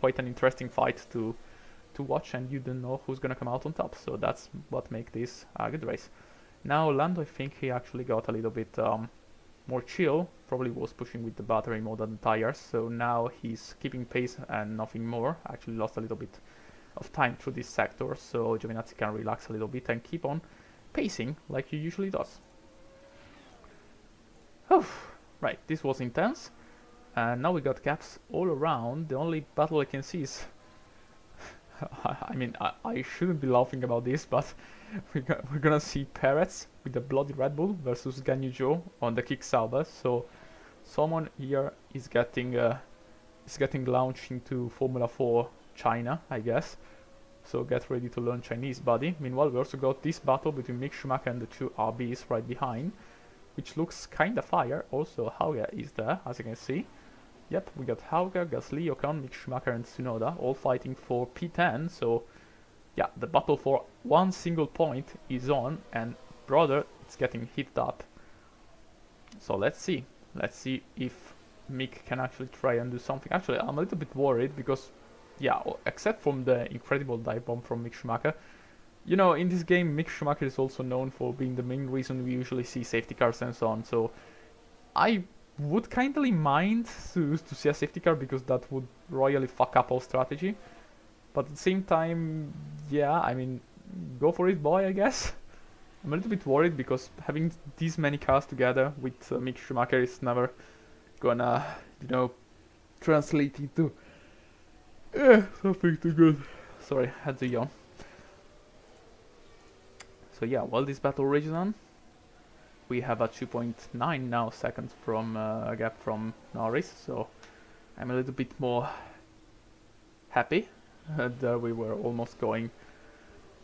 quite an interesting fight to to watch, and you don't know who's gonna come out on top. So that's what makes this a good race. Now Lando, I think he actually got a little bit more chill. Probably was pushing with the battery more than the tires. So now he's keeping pace and nothing more. Actually lost a little bit of time through this sector, so Giovinazzi can relax a little bit and keep on pacing like he usually does. Right, this was intense. And now we got gaps all around. The only battle I can see is... I mean, I shouldn't be laughing about this, but we're gonna see Perez with the bloody Red Bull versus Ganyu Zhou on the kick Sauber. So someone here is getting launched into Formula 4 China, I guess. So get ready to learn Chinese, buddy. Meanwhile, we also got this battle between Mick Schumacher and the two RBs right behind, which looks kinda fire. Also, Hauger is there, as you can see. Yep, we got Hauger, Gasly, Ocon, Mick Schumacher and Tsunoda all fighting for P10. So yeah, the battle for one single point is on, and brother, it's getting heated up. So let's see if Mick can actually try and do something. Actually, I'm a little bit worried because, yeah, except from the incredible dive bomb from Mick Schumacher, you know, in this game Mick Schumacher is also known for being the main reason we usually see safety cars and so on. So I would kindly mind to see a safety car, because that would royally fuck up our strategy. But at the same time, yeah, I mean, go for it, boy, I guess. I'm a little bit worried because having these many cars together with Mick Schumacher is never gonna, you know, translate into something too good. Sorry, had to yawn. So yeah, while this battle rages on, we have a 2.9 now seconds from gap from Norris, so I'm a little bit more happy. There we were almost going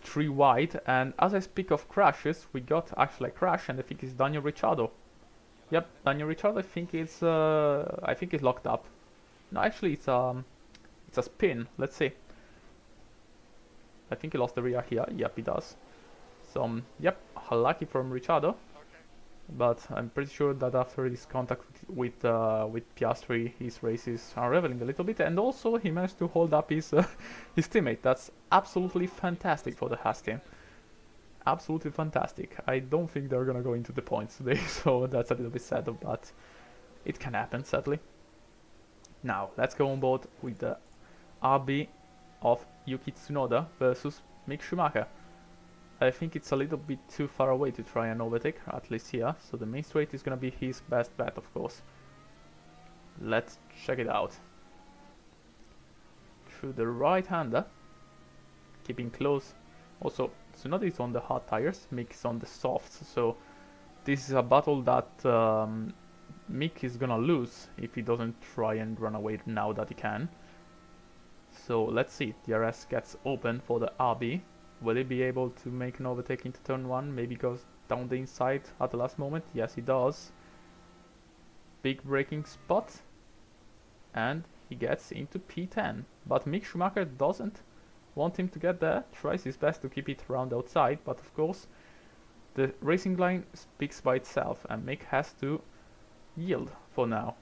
3 wide, and as I speak of crashes, we got actually a crash, and I think it's Daniel Ricciardo. Yep, Daniel Ricciardo. I think it's locked up. No, actually it's a spin. Let's see. I think he lost the rear here. Yep, he does. So yep, lucky from Ricciardo. But I'm pretty sure that after his contact with Piastri, his race is unraveling a little bit, and also he managed to hold up his his teammate. That's absolutely fantastic for the Haas team. Absolutely fantastic. I don't think they're gonna go into the points today, so that's a little bit sad, but it can happen, sadly. Now let's go on board with the RB of Yuki Tsunoda versus Mick Schumacher. I think it's a little bit too far away to try and overtake, at least here, so the main straight is gonna be his best bet, of course. Let's check it out. Through the right-hander, keeping close. Also, Tsunoda is on the hard tires, Mick is on the softs, so this is a battle that Mick is gonna lose if he doesn't try and run away now that he can. So let's see, DRS gets open for the RB. Will he be able to make an overtake into turn 1? Maybe goes down the inside at the last moment. Yes, he does. Big braking spot. And he gets into P10. But Mick Schumacher doesn't want him to get there. Tries his best to keep it around outside. But of course, the racing line speaks by itself. And Mick has to yield for now.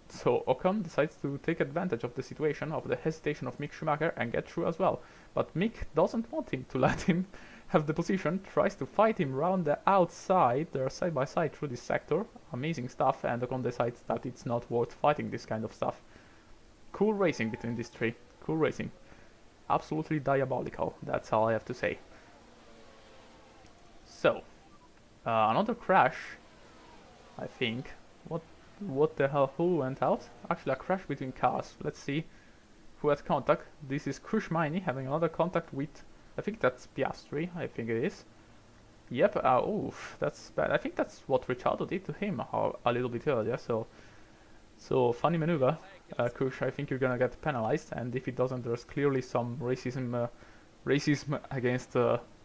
So Ocon decides to take advantage of the situation, of the hesitation of Mick Schumacher, and get through as well. But Mick doesn't want him to let him have the position, tries to fight him round the outside. They're side by side through this sector. Amazing stuff, and Ocon decides that it's not worth fighting this kind of stuff. Cool racing between these three. Cool racing. Absolutely diabolical, that's all I have to say. So, another crash, I think. What the hell, who went out? Actually, a crash between cars. Let's see who had contact. This is Kushmaini having another contact with, I think that's Piastri, I think it is. Yep, oof, that's bad. I think that's what Ricciardo did to him a little bit earlier, so funny maneuver. Kush, I think you're gonna get penalized, and if it doesn't, there's clearly some racism against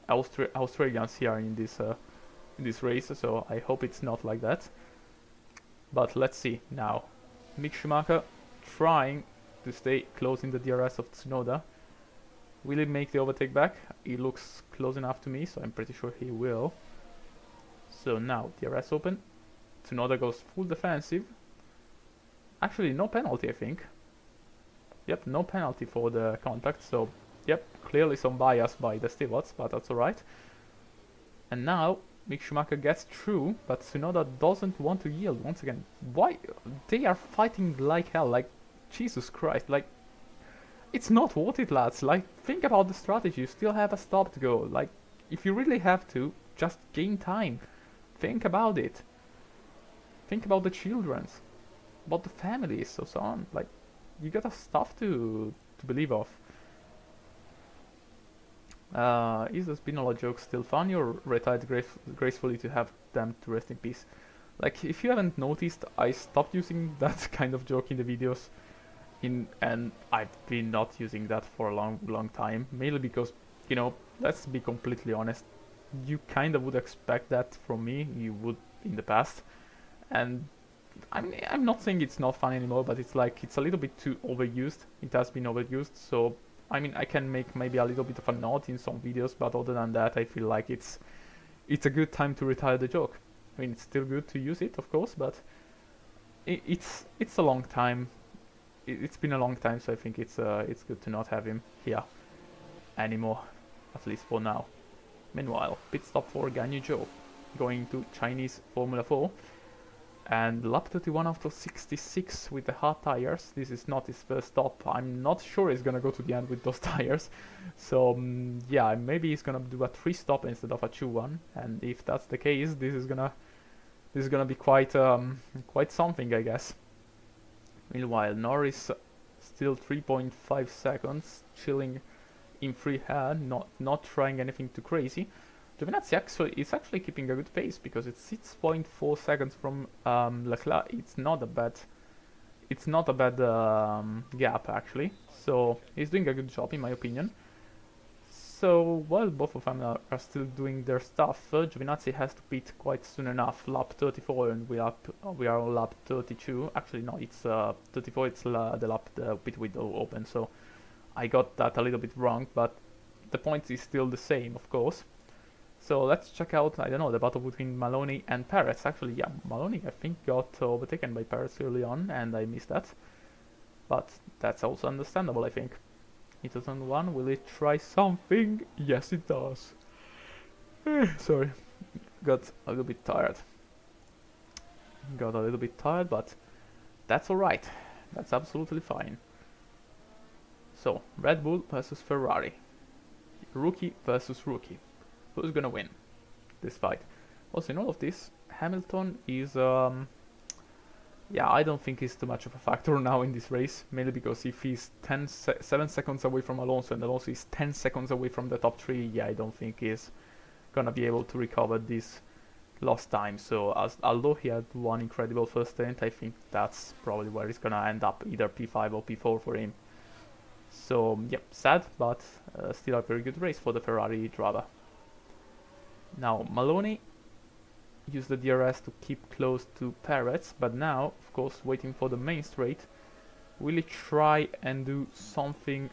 Australians here in this race, so I hope it's not like that. But let's see now. Mick Schumacher trying to stay close in the DRS of Tsunoda. Will he make the overtake back? He looks close enough to me, so I'm pretty sure he will. So now DRS open. Tsunoda goes full defensive. Actually, no penalty, I think. Yep, no penalty for the contact, so yep, clearly some bias by the stewards, but that's alright. And now Mick Schumacher gets through, but Tsunoda doesn't want to yield once again. Why? They are fighting like hell, like Jesus Christ, like it's not worth it, lads. Like, think about the strategy, you still have a stop to go. Like, if you really have to, just gain time. Think about it. Think about the children's, about the families, so on. Like, you got stuff to believe of. Is the Spinola joke still funny, or retired gracefully to have them to rest in peace? Like, if you haven't noticed, I stopped using that kind of joke in the videos, and I've been not using that for a long time, mainly because, you know, let's be completely honest, you kind of would expect that from me, you would in the past, and I'm not saying it's not fun anymore, but it's like it's a little bit too overused. It has been overused, so I mean I can make maybe a little bit of a note in some videos, but other than that, I feel like it's a good time to retire the joke. I mean, it's still good to use it, of course, but it's a long time. It's been a long time, so I think it's good to not have him here anymore, at least for now. Meanwhile, pit stop for Ganyu Zhou, going to Chinese Formula 4. And lap 31 out of 66 with the hard tires. This is not his first stop. I'm not sure he's gonna go to the end with those tires. So yeah, maybe he's gonna do a 3-stop instead of a 2-1. And if that's the case, this is gonna be quite something, I guess. Meanwhile, Norris still 3.5 seconds, chilling in free hand, not trying anything too crazy. Giovinazzi is actually keeping a good pace because it's 6.4 seconds from Leclerc. It's not a bad gap actually. So he's doing a good job in my opinion. So while both of them are still doing their stuff, Giovinazzi has to pit quite soon enough. Lap 34 and we are on lap 32. Actually no, it's 34. It's the lap the pit window open. So I got that a little bit wrong, but the point is still the same, of course. So let's check out, I don't know, the battle between Maloney and Perez. Actually, yeah, Maloney I think got overtaken by Perez early on, and I missed that. But that's also understandable, I think. In 2001, will it try something? Yes, it does. Sorry, got a little bit tired. But that's alright. That's absolutely fine. So, Red Bull versus Ferrari. Rookie versus rookie. Who's gonna win this fight? Also, in all of this, Hamilton is yeah, I don't think he's too much of a factor now in this race, mainly because if he's 7 seconds away from Alonso and Alonso is 10 seconds away from the top 3, yeah, I don't think he's gonna be able to recover this lost time. So although he had one incredible first stint, I think that's probably where he's gonna end up, either P5 or P4 for him. So yep, sad, but still a very good race for the Ferrari driver. Now Maloney used the DRS to keep close to Perez, but now, of course, waiting for the main straight, will he try and do something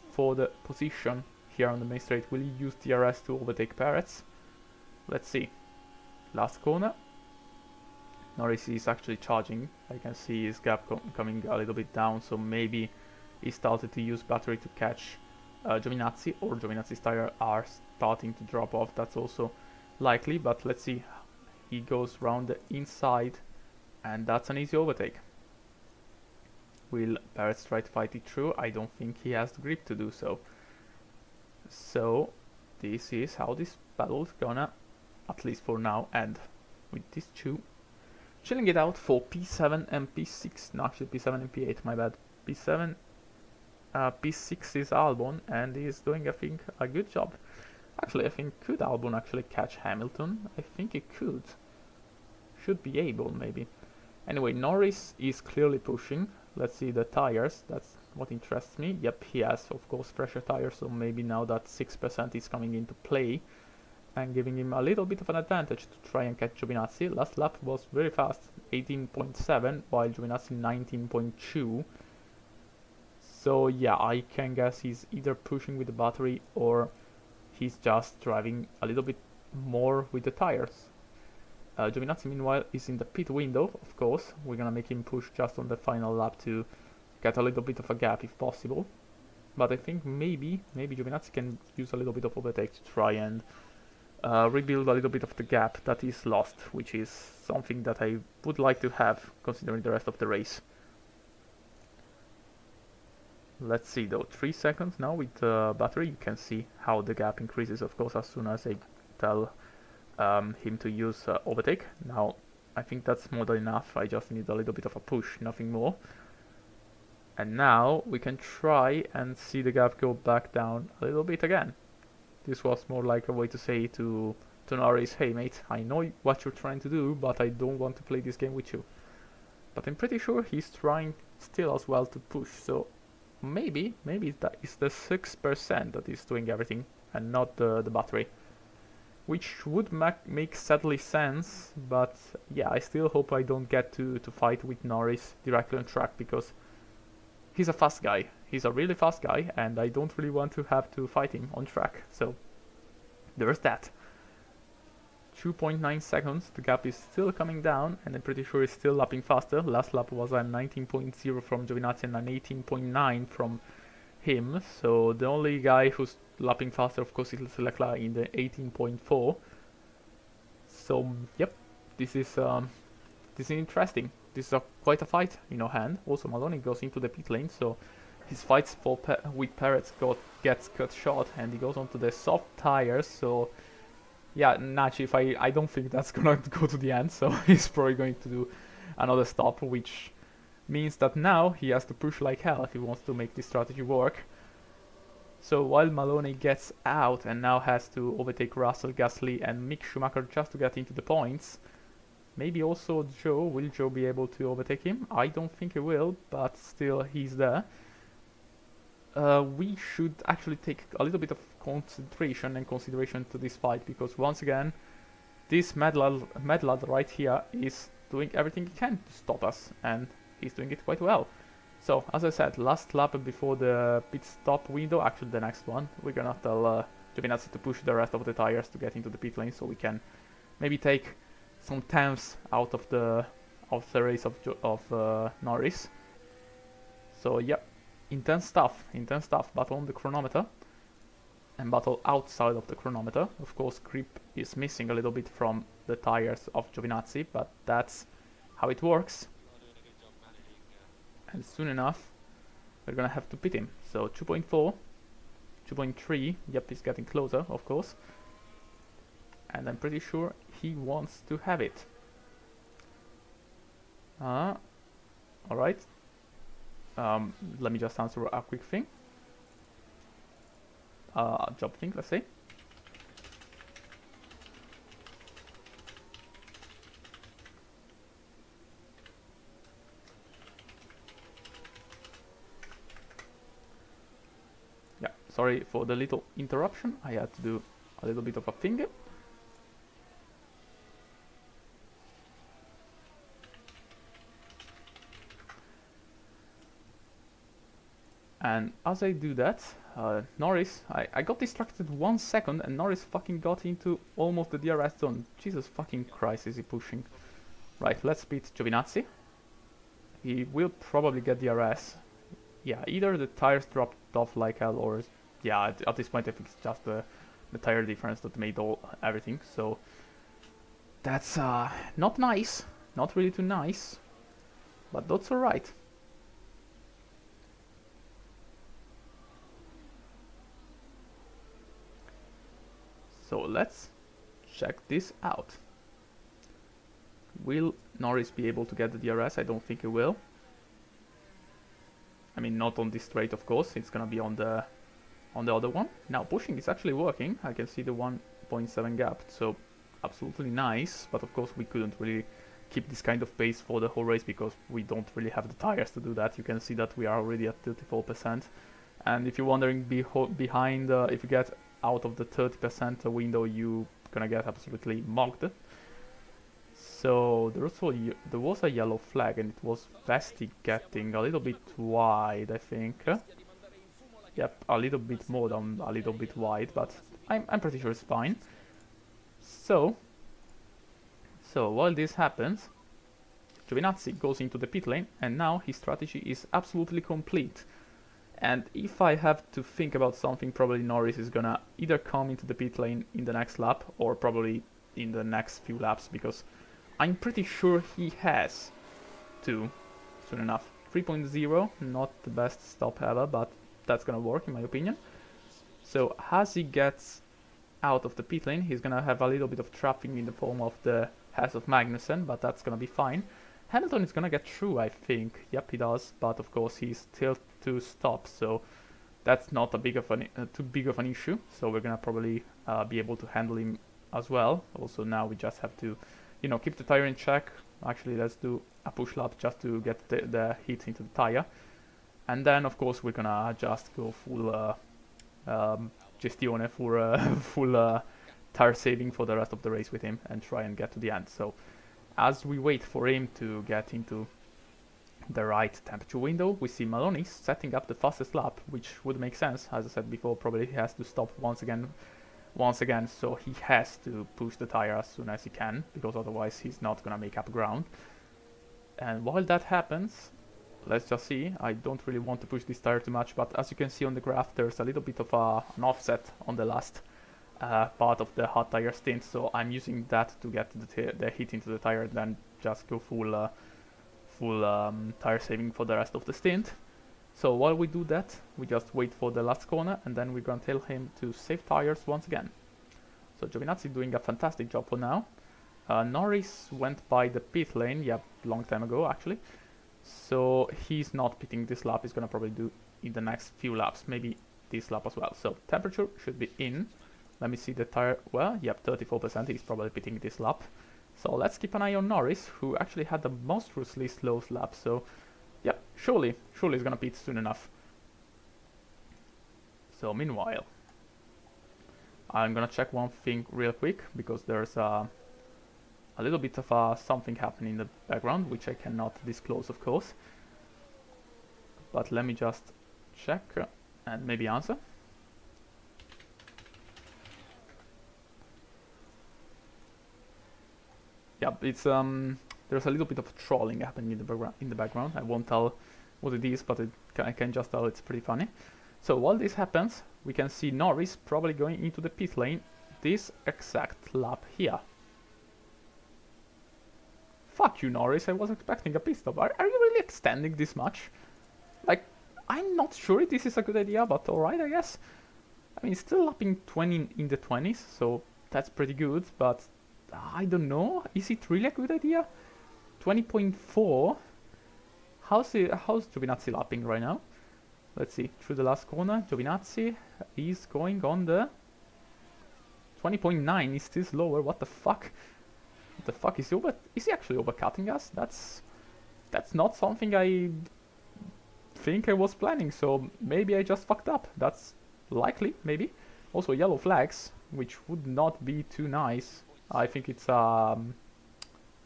for the position here on the main straight? Will he use DRS to overtake Perez? Let's see. Last corner. Norris is actually charging. I can see his gap coming a little bit down, so maybe he started to use battery to catch Giovinazzi, or Giovinazzi's tire are starting to drop off. That's also likely, but let's see. He goes round the inside, and that's an easy overtake. Will Perez try to fight it through? I don't think he has the grip to do so. So this is how this battle's gonna, at least for now, end. With these two chilling it out for P7 and P6. No, actually P7 and P8, my bad. P7, P6 is Albon, and he's doing, I think, a good job. Actually, I think, could Albon actually catch Hamilton? I think he could. Should be able, maybe. Anyway, Norris is clearly pushing. Let's see the tires. That's what interests me. Yep, he has, of course, fresher tires, so maybe now that 6% is coming into play and giving him a little bit of an advantage to try and catch Giovinazzi. Last lap was very fast, 18.7, while Giovinazzi 19.2. So yeah, I can guess he's either pushing with the battery or he's just driving a little bit more with the tires. Giovinazzi meanwhile is in the pit window, of course. We're gonna make him push just on the final lap to get a little bit of a gap if possible. But I think maybe Giovinazzi can use a little bit of overtake to try and rebuild a little bit of the gap that is lost, which is something that I would like to have considering the rest of the race. Let's see though, 3 seconds now with the battery. You can see how the gap increases, of course, as soon as I tell him to use overtake. Now I think that's more than enough. I just need a little bit of a push, nothing more. And now we can try and see the gap go back down a little bit again. This was more like a way to say to Norris, hey mate, I know what you're trying to do, but I don't want to play this game with you. But I'm pretty sure he's trying still as well to push, so maybe that is the 6% that is doing everything and not the battery. Which would make sadly sense, but yeah, I still hope I don't get to fight with Norris directly on track, because he's a fast guy. He's a really fast guy, and I don't really want to have to fight him on track. So there's that. 2.9 seconds. The gap is still coming down, and I'm pretty sure it's still lapping faster. Last lap was a 19.0 from Giovinazzi and an 18.9 from him. So the only guy who's lapping faster, of course, is Leclerc in the 18.4. So yep, this is interesting. This is quite a fight in our hand. Also, Maloney goes into the pit lane, so his fights with Perez gets cut short, and he goes onto the soft tires. So yeah, naturally, I don't think that's gonna go to the end. So he's probably going to do another stop, which means that now he has to push like hell if he wants to make this strategy work. So while Maloney gets out and now has to overtake Russell, Gasly, and Mick Schumacher just to get into the points. Maybe also Joe. Will Joe be able to overtake him? I don't think he will, but still he's there. We should actually take a little bit of concentration and consideration to this fight, because once again, this mad lad right here is doing everything he can to stop us, and he's doing it quite well. So, as I said, last lap before the pit stop window, actually the next one, we're gonna tell Giovinazzi to push the rest of the tires to get into the pit lane, so we can maybe take some tenths out of the race of Norris. So yeah, intense stuff. Battle on the chronometer and battle outside of the chronometer. Of course, grip is missing a little bit from the tires of Giovinazzi, but that's how it works. And soon enough, we're gonna have to pit him. So 2.4, 2.3. Yep, he's getting closer, of course. And I'm pretty sure he wants to have it. Alright. Let me just answer a quick thing. Job thing, let's say. Yeah, sorry for the little interruption. I had to do a little bit of a thing. And as I do that, Norris, I got distracted 1 second, and Norris fucking got into almost the DRS zone. Jesus fucking Christ, is he pushing. Right, let's beat Giovinazzi. He will probably get DRS. Yeah, either the tires dropped off like hell, or yeah, at this point I think it's just the tire difference that made everything. So that's not nice, not really too nice, but that's alright. So let's check this out. Will Norris be able to get the DRS? I don't think he will. I mean, not on this straight, of course. It's gonna be on the other one. Now pushing is actually working. I can see the 1.7 gap, so absolutely nice. But of course, we couldn't really keep this kind of pace for the whole race because we don't really have the tires to do that. You can see that we are already at 34%. And if you're wondering behind, if you get out of the 30% window, you gonna get absolutely mugged. So there was a yellow flag, and it was Vesti getting a little bit wide, I think. Yep, a little bit more than a little bit wide, but I'm pretty sure it's fine. So while this happens, Giovinazzi goes into the pit lane, and now his strategy is absolutely complete. And if I have to think about something, probably Norris is gonna either come into the pit lane in the next lap, or probably in the next few laps, because I'm pretty sure he has to soon enough. 3.0, not the best stop ever, but that's gonna work in my opinion. So as he gets out of the pit lane, he's gonna have a little bit of traffic in the form of the House of Magnussen, but that's gonna be fine. Hamilton is gonna get through, I think. Yep, he does, but of course he's still 2 stops, so that's not a too big of an issue. So we're gonna probably be able to handle him as well. Also now we just have to, you know, keep the tire in check. Actually, let's do a push lap just to get the heat into the tire, and then of course we're gonna just go full gestione for full tire saving for the rest of the race with him and try and get to the end. So as we wait for him to get into the right temperature window, we see Maloney setting up the fastest lap, which would make sense. As I said before, probably he has to stop once again, so he has to push the tire as soon as he can, because otherwise he's not gonna make up ground. And while that happens, let's just see. I don't really want to push this tire too much, but as you can see on the graph, there's a little bit of an offset on the last part of the hot tire stint, so I'm using that to get the heat into the tire, then just go full tire saving for the rest of the stint. So while we do that, we just wait for the last corner, and then we're gonna tell him to save tires once again. So Giovinazzi doing a fantastic job for now. Norris went by the pit lane, yeah, long time ago actually. So he's not pitting this lap, he's gonna probably do in the next few laps, maybe this lap as well. So temperature should be in. Let me see the tire, well, yep, 34%, he's probably pitting this lap. So let's keep an eye on Norris, who actually had the monstrously slow lap, so yep, surely he's gonna pit soon enough. So meanwhile, I'm gonna check one thing real quick, because there's a little bit of something happening in the background, which I cannot disclose, of course. But let me just check and maybe answer. Yeah, it's there's a little bit of trolling happening in the background. I won't tell what it is, but I can just tell it's pretty funny. So while this happens, we can see Norris probably going into the pit lane this exact lap here. Fuck you, Norris, I was expecting a pit stop. Are you really extending this much? Like, I'm not sure this is a good idea, but alright, I guess. I mean, still lapping 20 in the 20s, so that's pretty good, but I don't know, is it really a good idea? 20.4? How's Giovinazzi lapping right now? Let's see, through the last corner, Giovinazzi is going on the 20.9, he's still slower, what the fuck? What the fuck, is he actually overcutting us? That's not something I think I was planning, so maybe I just fucked up. That's likely, maybe. Also yellow flags, which would not be too nice. I think it's I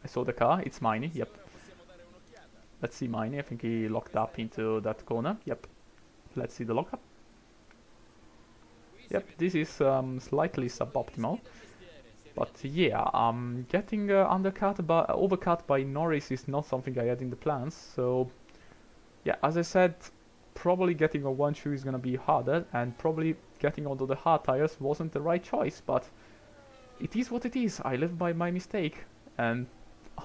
saw the car, it's Miney, yep. Let's see Miney, I think he locked up into that corner, yep. Let's see the lockup. Yep, this is slightly suboptimal. But yeah, getting overcut by Norris is not something I had in the plans, so yeah, as I said, probably getting a 1-2 is gonna be harder, and probably getting onto the hard tires wasn't the right choice, but it is what it is. I live by my mistake, and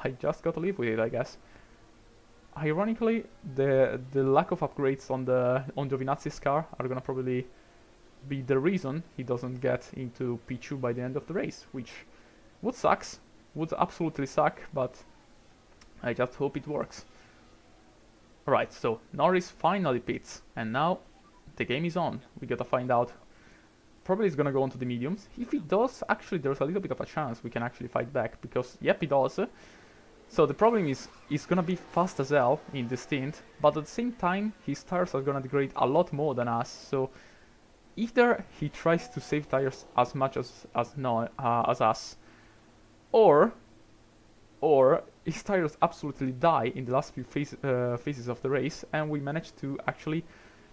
I just gotta live with it, I guess. Ironically, the lack of upgrades on Giovinazzi's car are gonna probably be the reason he doesn't get into P2 by the end of the race, which would absolutely suck, but I just hope it works. Alright, so Norris finally pits, and now the game is on. We gotta find out. Probably he's gonna go onto the mediums. If he does, actually there's a little bit of a chance we can actually fight back, because yep, he does. So the problem is, he's gonna be fast as hell in this stint, but at the same time, his tires are gonna degrade a lot more than us, so either he tries to save tires as much as us, or his tires absolutely die in the last few phases of the race, and we manage to actually,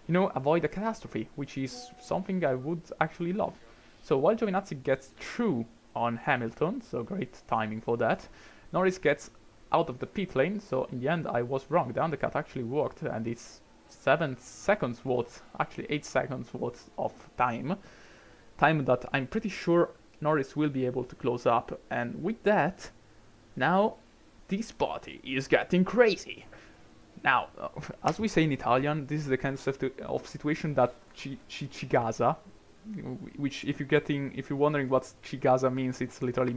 you know, avoid a catastrophe, which is something I would actually love. So while Giovinazzi gets through on Hamilton, so great timing for that, Norris gets out of the pit lane, so in the end I was wrong. The undercut actually worked, and it's 7 seconds worth, actually 8 seconds worth of time that I'm pretty sure Norris will be able to close up. And with that, now this party is getting crazy. Now, as we say in Italian, this is the kind of situation that ci gasa, which if you're wondering what Chigasa means, it literally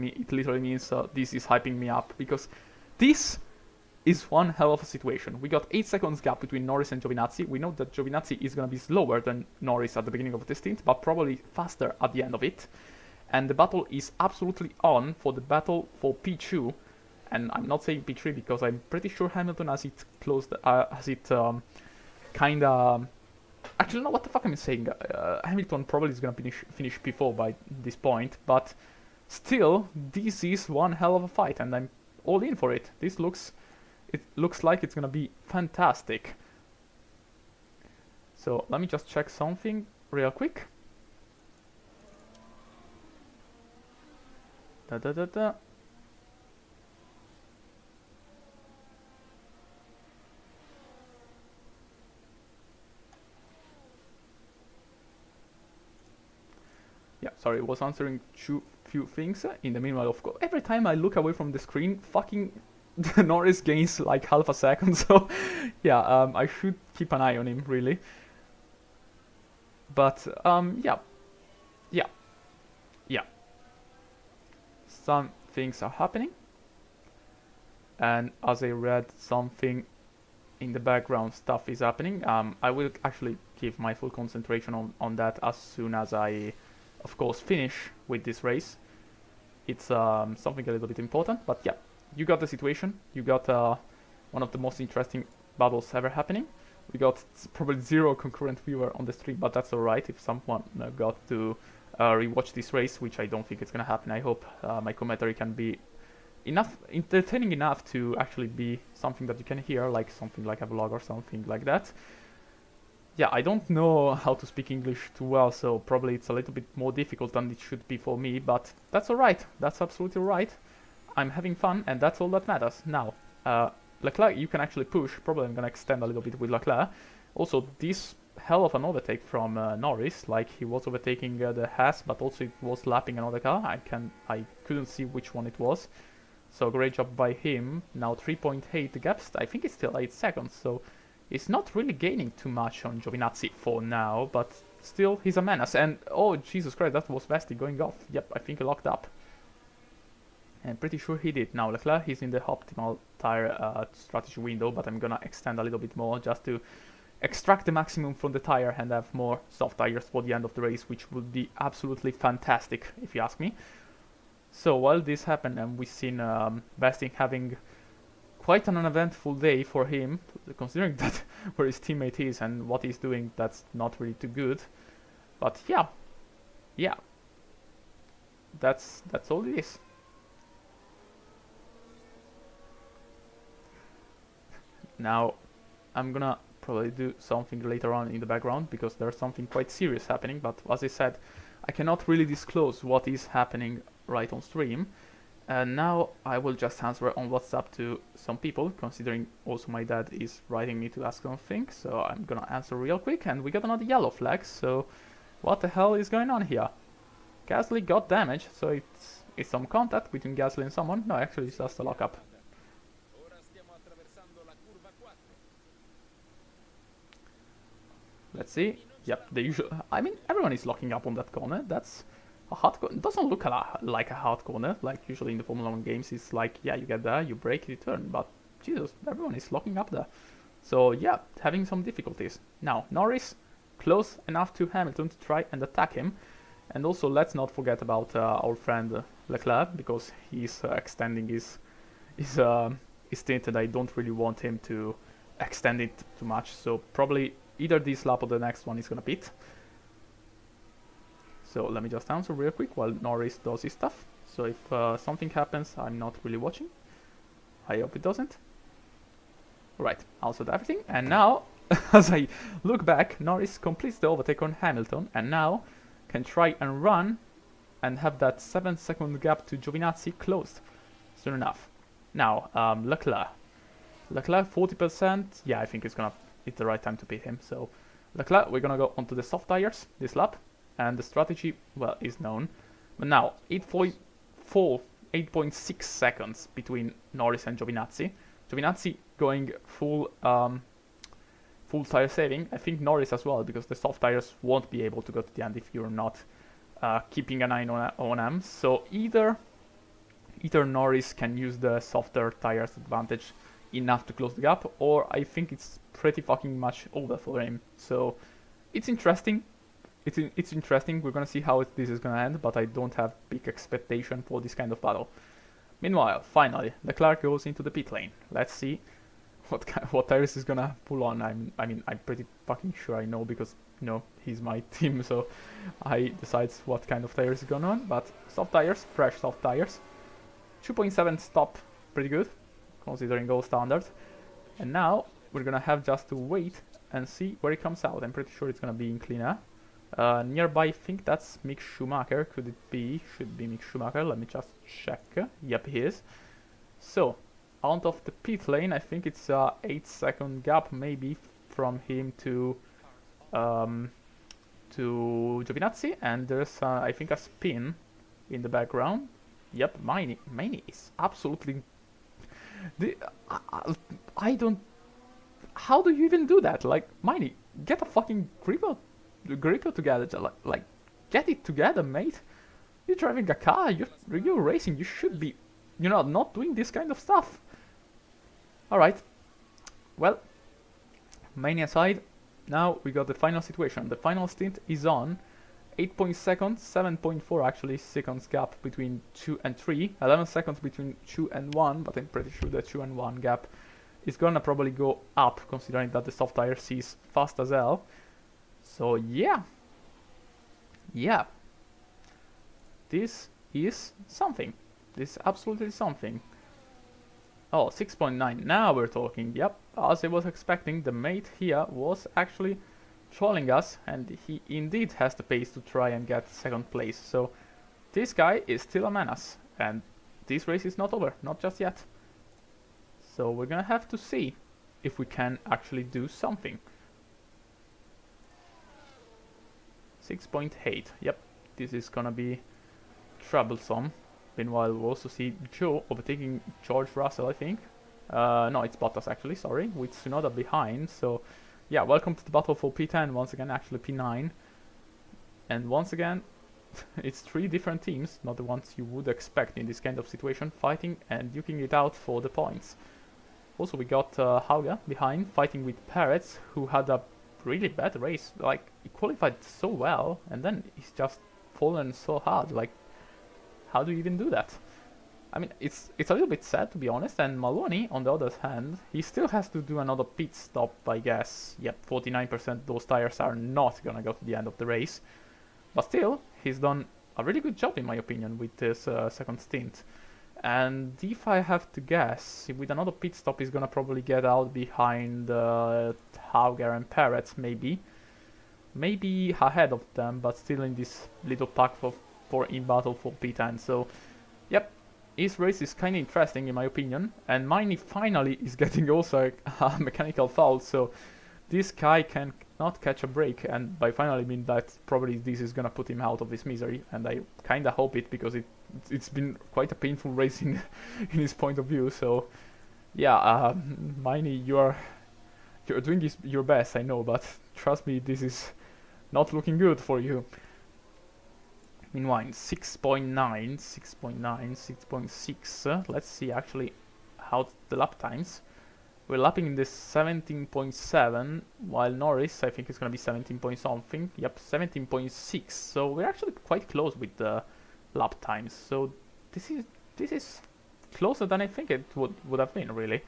means this is hyping me up, because this is one hell of a situation. We got 8 seconds gap between Norris and Giovinazzi. We know that Giovinazzi is going to be slower than Norris at the beginning of the stint, but probably faster at the end of it. And the battle is absolutely on for the battle for P2. And I'm not saying P3 because I'm pretty sure Hamilton has it closed, kinda... Actually, no, what the fuck am I saying? Hamilton probably is gonna finish P4 by this point, but still, this is one hell of a fight, and I'm all in for it. It looks like it's gonna be fantastic. So let me just check something real quick. Yeah, sorry, I was answering few things. In the meanwhile, of course, every time I look away from the screen, fucking Norris gains like half a second. So, yeah, I should keep an eye on him, really. But, yeah. Some things are happening. And as I read something in the background, stuff is happening. I will actually give my full concentration on that as soon as I, of course, finish with this race. It's something a little bit important, but yeah, you got the situation. You got one of the most interesting battles ever happening. We got probably 0 concurrent viewer on the stream, but that's alright if someone got to rewatch this race, which I don't think it's gonna happen. I hope my commentary can be entertaining enough to actually be something that you can hear, like something like a vlog or something like that. Yeah, I don't know how to speak English too well, so probably it's a little bit more difficult than it should be for me, but that's alright. That's absolutely right. I'm having fun, and that's all that matters. Now, Leclerc, you can actually push. Probably I'm gonna extend a little bit with Leclerc. Also, this hell of an overtake from Norris, like he was overtaking the Haas, but also it was lapping another car. I couldn't see which one it was. So great job by him. Now 3.8 the gap. I think it's still 8 seconds, so he's not really gaining too much on Giovinazzi for now, but still he's a menace. And oh Jesus Christ, that was Vesti going off. Yep, I think he locked up. I'm pretty sure he did. Now Leclerc, he's in the optimal tire strategy window, but I'm gonna extend a little bit more just to extract the maximum from the tire and have more soft tires for the end of the race, which would be absolutely fantastic if you ask me. So while this happened, and we've seen Vesti having quite an uneventful day for him, considering that where his teammate is and what he's doing, that's not really too good. But yeah, that's all it is. Now, I'm gonna probably do something later on in the background because there's something quite serious happening, but as I said, I cannot really disclose what is happening right on stream. And now I will just answer on WhatsApp to some people, considering also my dad is writing me to ask something, so I'm gonna answer real quick. And we got another yellow flag, so what the hell is going on here? Gasly got damaged, so it's some contact between Gasly and someone. No, actually it's just a lockup. Let's see. Yep, the usual. I mean, everyone is locking up on that corner. That's a hard corner. It doesn't look like a hard corner. Like usually in the Formula 1 games, it's like, yeah, you get there, you brake, you turn. But Jesus, everyone is locking up there. So yeah, having some difficulties. Now, Norris, close enough to Hamilton to try and attack him. And also, let's not forget about our friend Leclerc, because he's extending his stint, and I don't really want him to extend it too much. So probably either this lap or the next one is gonna pit. So let me just answer real quick while Norris does his stuff. So if something happens, I'm not really watching. I hope it doesn't. Right, answered everything. And now, as I look back, Norris completes the overtake on Hamilton and now can try and run and have that 7-second gap to Giovinazzi closed soon enough. Now, Leclerc. Leclerc 40%. Yeah, I think it's the right time to beat him. So, Leclerc, we're gonna go onto the soft tires this lap, and the strategy, well, is known. But now, 8.6 seconds between Norris and Giovinazzi. Giovinazzi going full tire saving. I think Norris as well, because the soft tires won't be able to go to the end if you're not keeping an eye on them. So either Norris can use the softer tires advantage enough to close the gap, or I think it's pretty fucking much over for him. So it's interesting. It's interesting. We're gonna see how this is gonna end, but I don't have big expectation for this kind of battle. Meanwhile, finally, Leclerc goes into the pit lane. Let's see what tires he's gonna pull on. I mean, I'm pretty fucking sure I know, because he's my team, so I decide what kind of tires he's gonna on. But soft tires, fresh soft tires, 2.7 stop, pretty good considering all standards. And now we're gonna have just to wait and see where he comes out. I'm pretty sure it's gonna be in clean air. Nearby, I think that's Mick Schumacher. Could it be? Should be Mick Schumacher. Let me just check. Yep, he is. So, out of the pit lane, I think it's a 8-second gap maybe from him to Giovinazzi, and there's I think a spin in the background. Yep, Maini is absolutely. I don't. How do you even do that? Like, Maini, get a fucking gripper together. Like, get it together, mate. You're driving a car. You're racing. You should be, not doing this kind of stuff. All right. Well, Maini aside, now we got the final situation. The final stint is on. 8 seconds, 7.4 actually seconds gap between 2 and 3, 11 seconds between 2 and 1, but I'm pretty sure the 2 and 1 gap is gonna probably go up, considering that the soft tire sees fast as hell. So yeah, this is something. This is absolutely something. Oh, 6.9, now we're talking. Yep, as I was expecting, the mate here was actually trolling us, and he indeed has the pace to try and get second place. So this guy is still a menace, and this race is not over, not just yet. So we're gonna have to see if we can actually do something. 6.8, yep, this is gonna be troublesome. Meanwhile, we'll also see Joe overtaking George Russell, I think. No, it's Bottas actually, sorry, with Tsunoda behind. So yeah, welcome to the battle for P10, once again, actually P9. And once again, it's 3 different teams, not the ones you would expect in this kind of situation, fighting and duking it out for the points. Also, we got Hauger behind, fighting with Perez, who had a really bad race. Like, he qualified so well, and then he's just fallen so hard. Like, how do you even do that? I mean, it's a little bit sad, to be honest. And Maloney, on the other hand, he still has to do another pit stop, I guess. Yep, 49%, those tires are not gonna go to the end of the race. But still, he's done a really good job, in my opinion, with this second stint. And if I have to guess, with another pit stop, he's gonna probably get out behind Hauger and Perez, maybe. Maybe ahead of them, but still in this little pack for in battle for P10. So, yep. His race is kind of interesting, in my opinion, and Maini finally is getting also a mechanical foul, so this guy can not catch a break, and by finally I mean that probably this is gonna put him out of his misery, and I kinda hope it, because it's been quite a painful race in his point of view. So yeah, Maini, you're doing your best, I know, but trust me, this is not looking good for you. Meanwhile, 6.9, 6.6. Let's see actually how the lap times. We're lapping in this 17.7, while Norris, I think, is going to be 17 point something. Yep, 17.6. So we're actually quite close with the lap times. So this is closer than I think it would have been, really.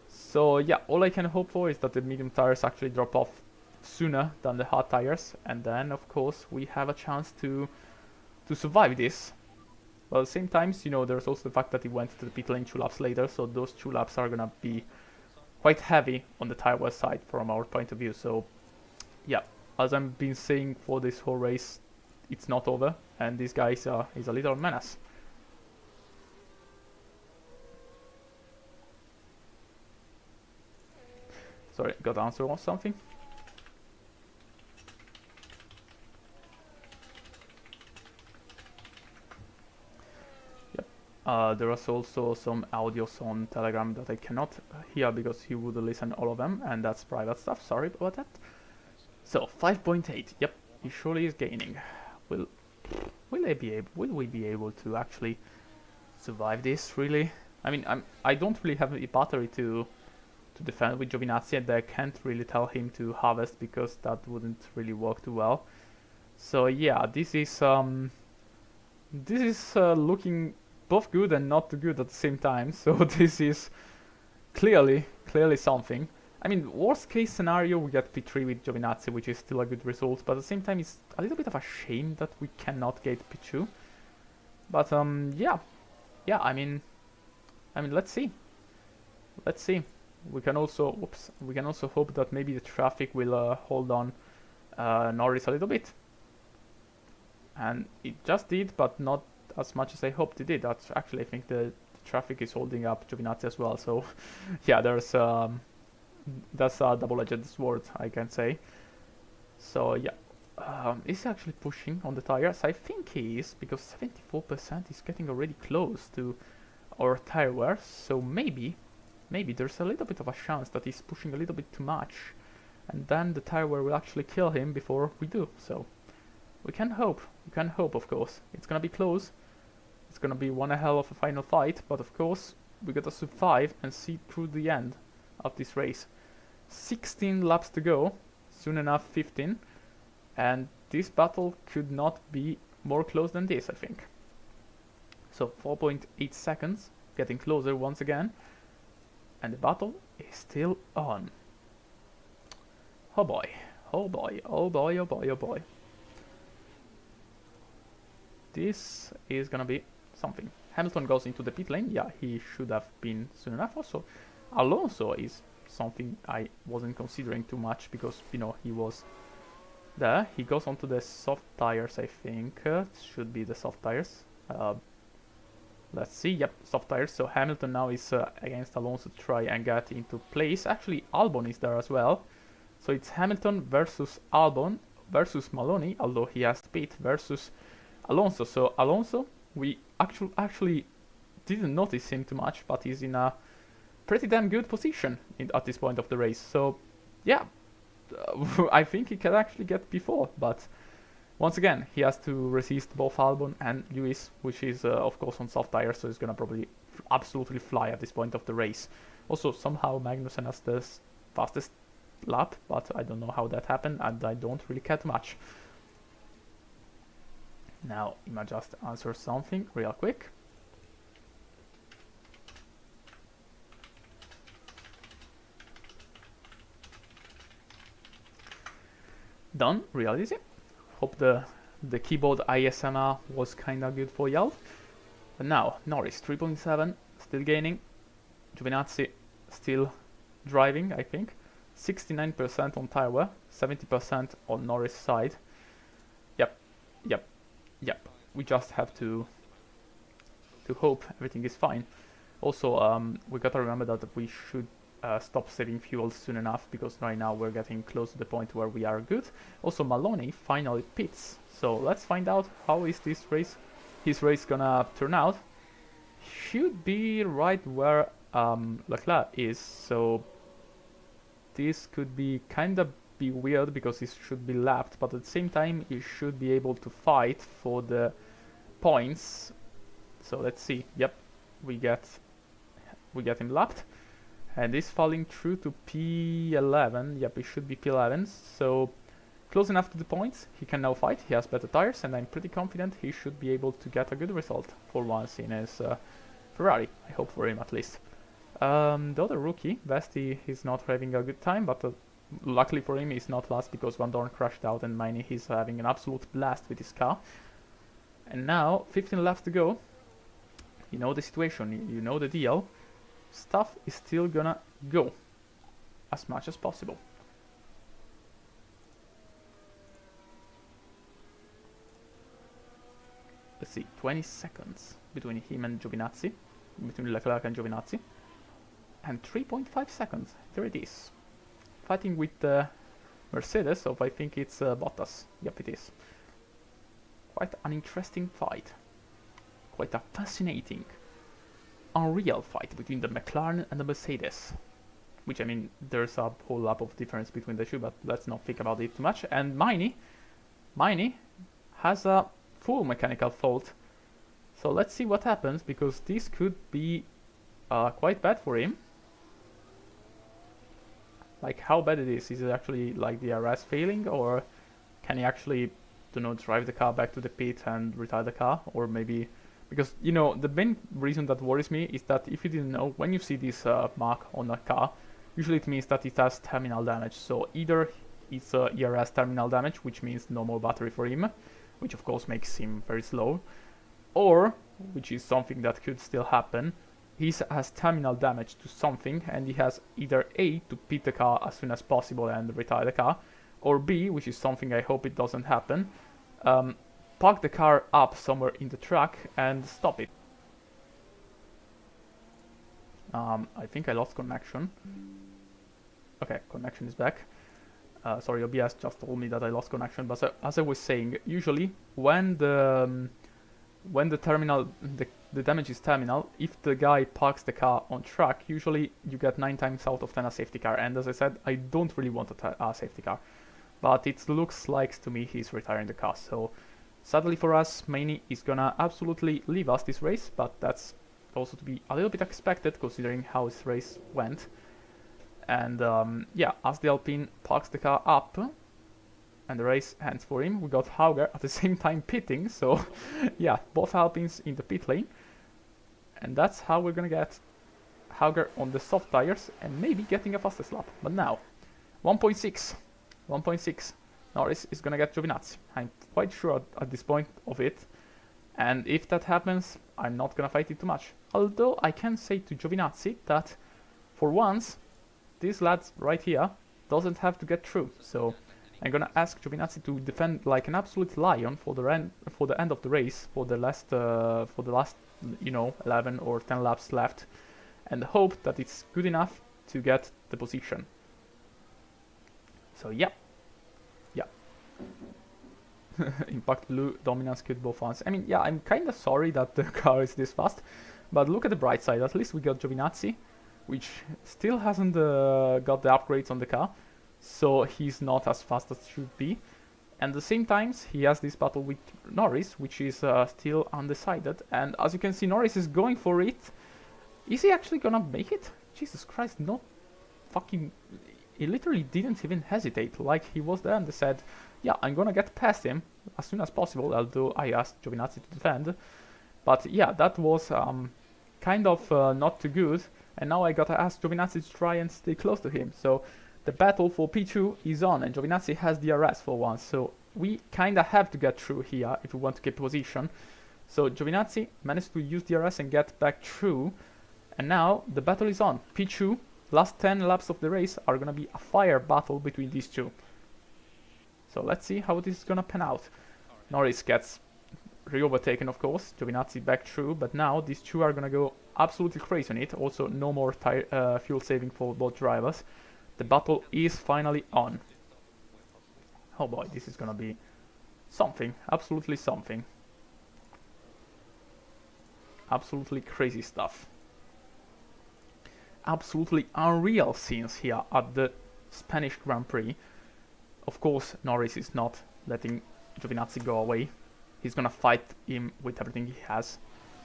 So yeah, all I can hope for is that the medium tires actually drop off sooner than the hard tires, and then of course we have a chance to survive this. But at the same time, there's also the fact that he went to the pit lane 2 laps later, so those 2 laps are gonna be quite heavy on the tire wear side from our point of view. So yeah, as I've been saying for this whole race, it's not over, and this guy is a little menace. Sorry, got answer or something. There is also some audios on Telegram that I cannot hear because he would listen all of them, and that's private stuff. Sorry about that. So 5.8. Yep, he surely is gaining. Will we be able to actually survive this? Really? I mean, I don't really have a battery to defend with Giovinazzi, and I can't really tell him to harvest because that wouldn't really work too well. So yeah, this is looking both good and not too good at the same time. So this is clearly something. I mean, worst case scenario, we get P3 with Giovinazzi, which is still a good result, but at the same time, it's a little bit of a shame that we cannot get P2. But yeah, I mean, let's see. We can also hope that maybe the traffic will hold on Norris a little bit, and it just did, but not as much as I hoped it did. That's actually, I think the traffic is holding up Giovinazzi as well. So yeah, that's a double-edged sword, I can say. So yeah, is he actually pushing on the tires? I think he is, because 74% is getting already close to our tire wear. So maybe there's a little bit of a chance that he's pushing a little bit too much, and then the tire wear will actually kill him before we do. So we can hope. Of course, it's gonna be close. It's gonna be one hell of a final fight, but of course we gotta survive and see through the end of this race. 16 laps to go, soon enough 15, and this battle could not be more close than this, I think. So 4.8 seconds, getting closer once again, and the battle is still on. Oh boy, oh boy, oh boy, oh boy, oh boy. This is gonna be something. Hamilton goes into the pit lane. Yeah, he should have been soon enough. Also, Alonso is something I wasn't considering too much because, you know, he was there. He goes onto the soft tires, I think. Should be the soft tires. Let's see. Yep, soft tires. So Hamilton now is against Alonso to try and get into place. Actually, Albon is there as well. So it's Hamilton versus Albon versus Maloney, although he has to pit, versus Alonso. So Alonso, we actually didn't notice him too much, but he's in a pretty damn good position at this point of the race. So yeah, I think he can actually get P4, but once again, he has to resist both Albon and Lewis, which is of course on soft tires, so he's gonna probably absolutely fly at this point of the race. Also, somehow Magnussen has the fastest lap, but I don't know how that happened, and I don't really care too much. Now, I might just answer something real quick. Done, real easy. Hope the keyboard ASMR was kinda good for y'all. But now, Norris 3.7, still gaining. Giovinazzi still driving, I think. 69% on tire wear, 70% on Norris side. Yep. We just have to hope everything is fine. Also, we gotta remember that we should stop saving fuel soon enough, because right now we're getting close to the point where we are good. Also, Maloney finally pits, so let's find out how is his race gonna turn out. Should be right where Leclerc is, so this could be kinda be weird because he should be lapped, but at the same time he should be able to fight for the points. So let's see. Yep, we get him lapped, and he's falling through to P11. Yep, it should be P11. So close enough to the points. He can now fight. He has better tires, and I'm pretty confident he should be able to get a good result for once in his Ferrari. I hope for him at least. The other rookie, Vesti, is not having a good time, but luckily for him, he's not last because Van Dorn crashed out, and Maini, he's having an absolute blast with his car. And now, 15 laps to go. You know the situation, you know the deal. Stuff is still gonna go as much as possible. Let's see, 20 seconds between him and Giovinazzi, between Leclerc and Giovinazzi, and 3.5 seconds. There it is. fighting with the Mercedes, so I think it's Bottas. Yep, it is. Quite an interesting fight. Quite a fascinating, unreal fight between the McLaren and the Mercedes. Which, I mean, there's a whole lot of difference between the two, but let's not think about it too much. And Miney has a full mechanical fault. So let's see what happens, because this could be quite bad for him. Like, how bad it is? Is it actually like the DRS failing, or can he actually, you know, drive the car back to the pit and retire the car? Or maybe, because, you know, the main reason that worries me is that if you didn't know, when you see this mark on a car, usually it means that it has terminal damage. So either it's ERS terminal damage, which means no more battery for him, which of course makes him very slow, or, which is something that could still happen, he has terminal damage to something, and he has either A, to pit the car as soon as possible and retire the car, or B, which is something I hope it doesn't happen, park the car up somewhere in the track and stop it. I think I lost connection. Okay, connection is back. Sorry, OBS just told me that I lost connection, but as I was saying, usually when the damage is terminal, if the guy parks the car on track, usually you get 9 times out of 10 a safety car. And as I said, I don't really want a safety car, but it looks like to me he's retiring the car. So sadly for us, Maney is gonna absolutely leave us this race, but that's also to be a little bit expected considering how his race went. And yeah, as the Alpine parks the car up and the race ends for him, we got Hauger at the same time pitting, so yeah, both Alpines in the pit lane. And that's how we're gonna get Hauger on the soft tires and maybe getting a fastest lap. But now, 1.6, Norris is gonna get Giovinazzi. I'm quite sure at this point of it. And if that happens, I'm not gonna fight it too much. Although I can say to Giovinazzi that for once, this lad right here doesn't have to get through. So I'm gonna ask Giovinazzi to defend like an absolute lion for the end of the race, for the last you know 11 or 10 laps left, and hope that it's good enough to get the position. So yeah. Impact Blue dominance could both fans. I mean, yeah, I'm kind of sorry that the car is this fast, but look at the bright side. At least we got Giovinazzi, which still hasn't got the upgrades on the car, so he's not as fast as should be. And at the same time, he has this battle with Norris, which is still undecided. And as you can see, Norris is going for it. Is he actually gonna make it? Jesus Christ, no fucking... He literally didn't even hesitate. Like, he was there and they said, yeah, I'm gonna get past him as soon as possible, although I asked Giovinazzi to defend. But yeah, that was kind of not too good. And now I gotta ask Giovinazzi to try and stay close to him. So the battle for P2 is on, and Giovinazzi has DRS for once. So we kinda have to get through here if we want to keep position. So Giovinazzi managed to use DRS and get back through. And now the battle is on. P2, last 10 laps of the race are gonna be a fire battle between these two. So let's see how this is gonna pan out. Norris gets re-overtaken, of course. Giovinazzi back through, but now these two are gonna go absolutely crazy on it. Also, no more fuel saving for both drivers. The battle is finally on. Oh boy, this is gonna be something. Absolutely something. Absolutely crazy stuff. Absolutely unreal scenes here at the Spanish Grand Prix. Of course, Norris is not letting Giovinazzi go away. He's gonna fight him with everything he has.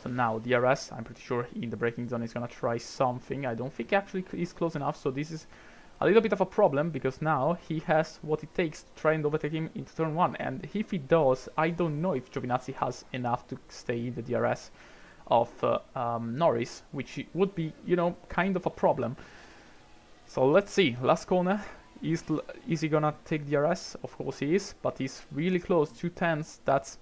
So now DRS, I'm pretty sure in the braking zone he's gonna try something. I don't think actually he's close enough, so this is a little bit of a problem, because now he has what it takes to try and overtake him into turn 1. And if he does, I don't know if Giovinazzi has enough to stay in the DRS of Norris, which would be, you know, kind of a problem. So let's see, last corner. Is he gonna take DRS? Of course he is, but he's really close, 2/10. That's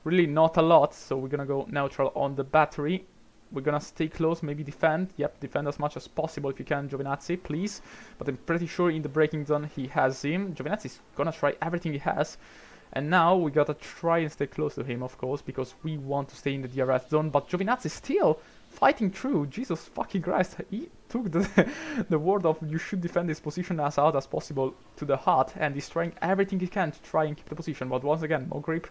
really not a lot, so we're gonna go neutral on the battery. We're gonna stay close, maybe defend. Yep, defend as much as possible if you can, Giovinazzi, please. But I'm pretty sure in the braking zone he has him. Giovinazzi's gonna try everything he has. And now we gotta try and stay close to him, of course, because we want to stay in the DRS zone. But Giovinazzi still fighting through. Jesus fucking Christ. He took the, the word of you should defend this position as hard as possible to the heart, and he's trying everything he can to try and keep the position. But once again, no grip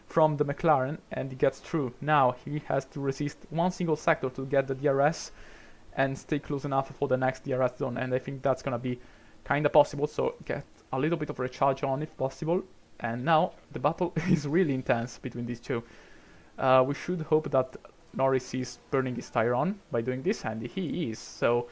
from the McLaren, and he gets through. Now he has to resist one single sector to get the DRS and stay close enough for the next DRS zone, and I think that's gonna be kinda possible, so get a little bit of recharge on if possible. And now the battle is really intense between these two. We should hope that Norris is burning his tire on by doing this, and he is, so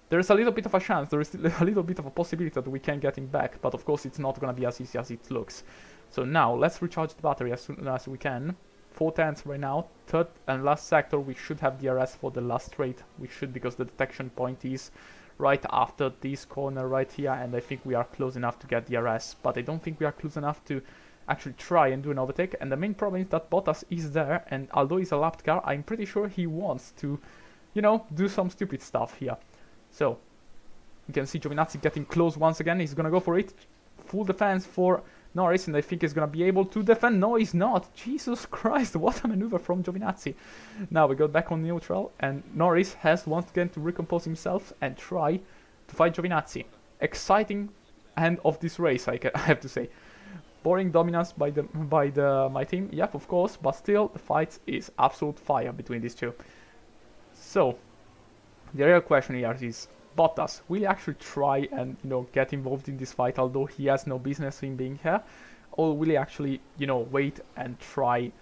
there's a little bit of a chance, there is still a little bit of a possibility that we can get him back, but of course it's not gonna be as easy as it looks. So now let's recharge the battery as soon as we can. 4 tenths right now, third and last sector we should have DRS for the last straight. We should, because the detection point is right after this corner right here, and I think we are close enough to get DRS, but I don't think we are close enough to actually try and do an overtake. And the main problem is that Bottas is there, and although he's a lapped car, I'm pretty sure he wants to, you know, do some stupid stuff here. So you can see Giovinazzi getting close once again. He's gonna go for it, full defense for Norris, and I think he's gonna be able to defend. No, he's not. Jesus Christ, what a maneuver from Giovinazzi. Now we go back on neutral, and Norris has once again to recompose himself and try to fight Giovinazzi. Exciting end of this race, I have to say. Boring dominance by my team, yep, of course, but still the fight is absolute fire between these two. So the real question here is, Bottas, will he actually try and, you know, get involved in this fight, although he has no business in being here? Or will he actually, you know, wait and try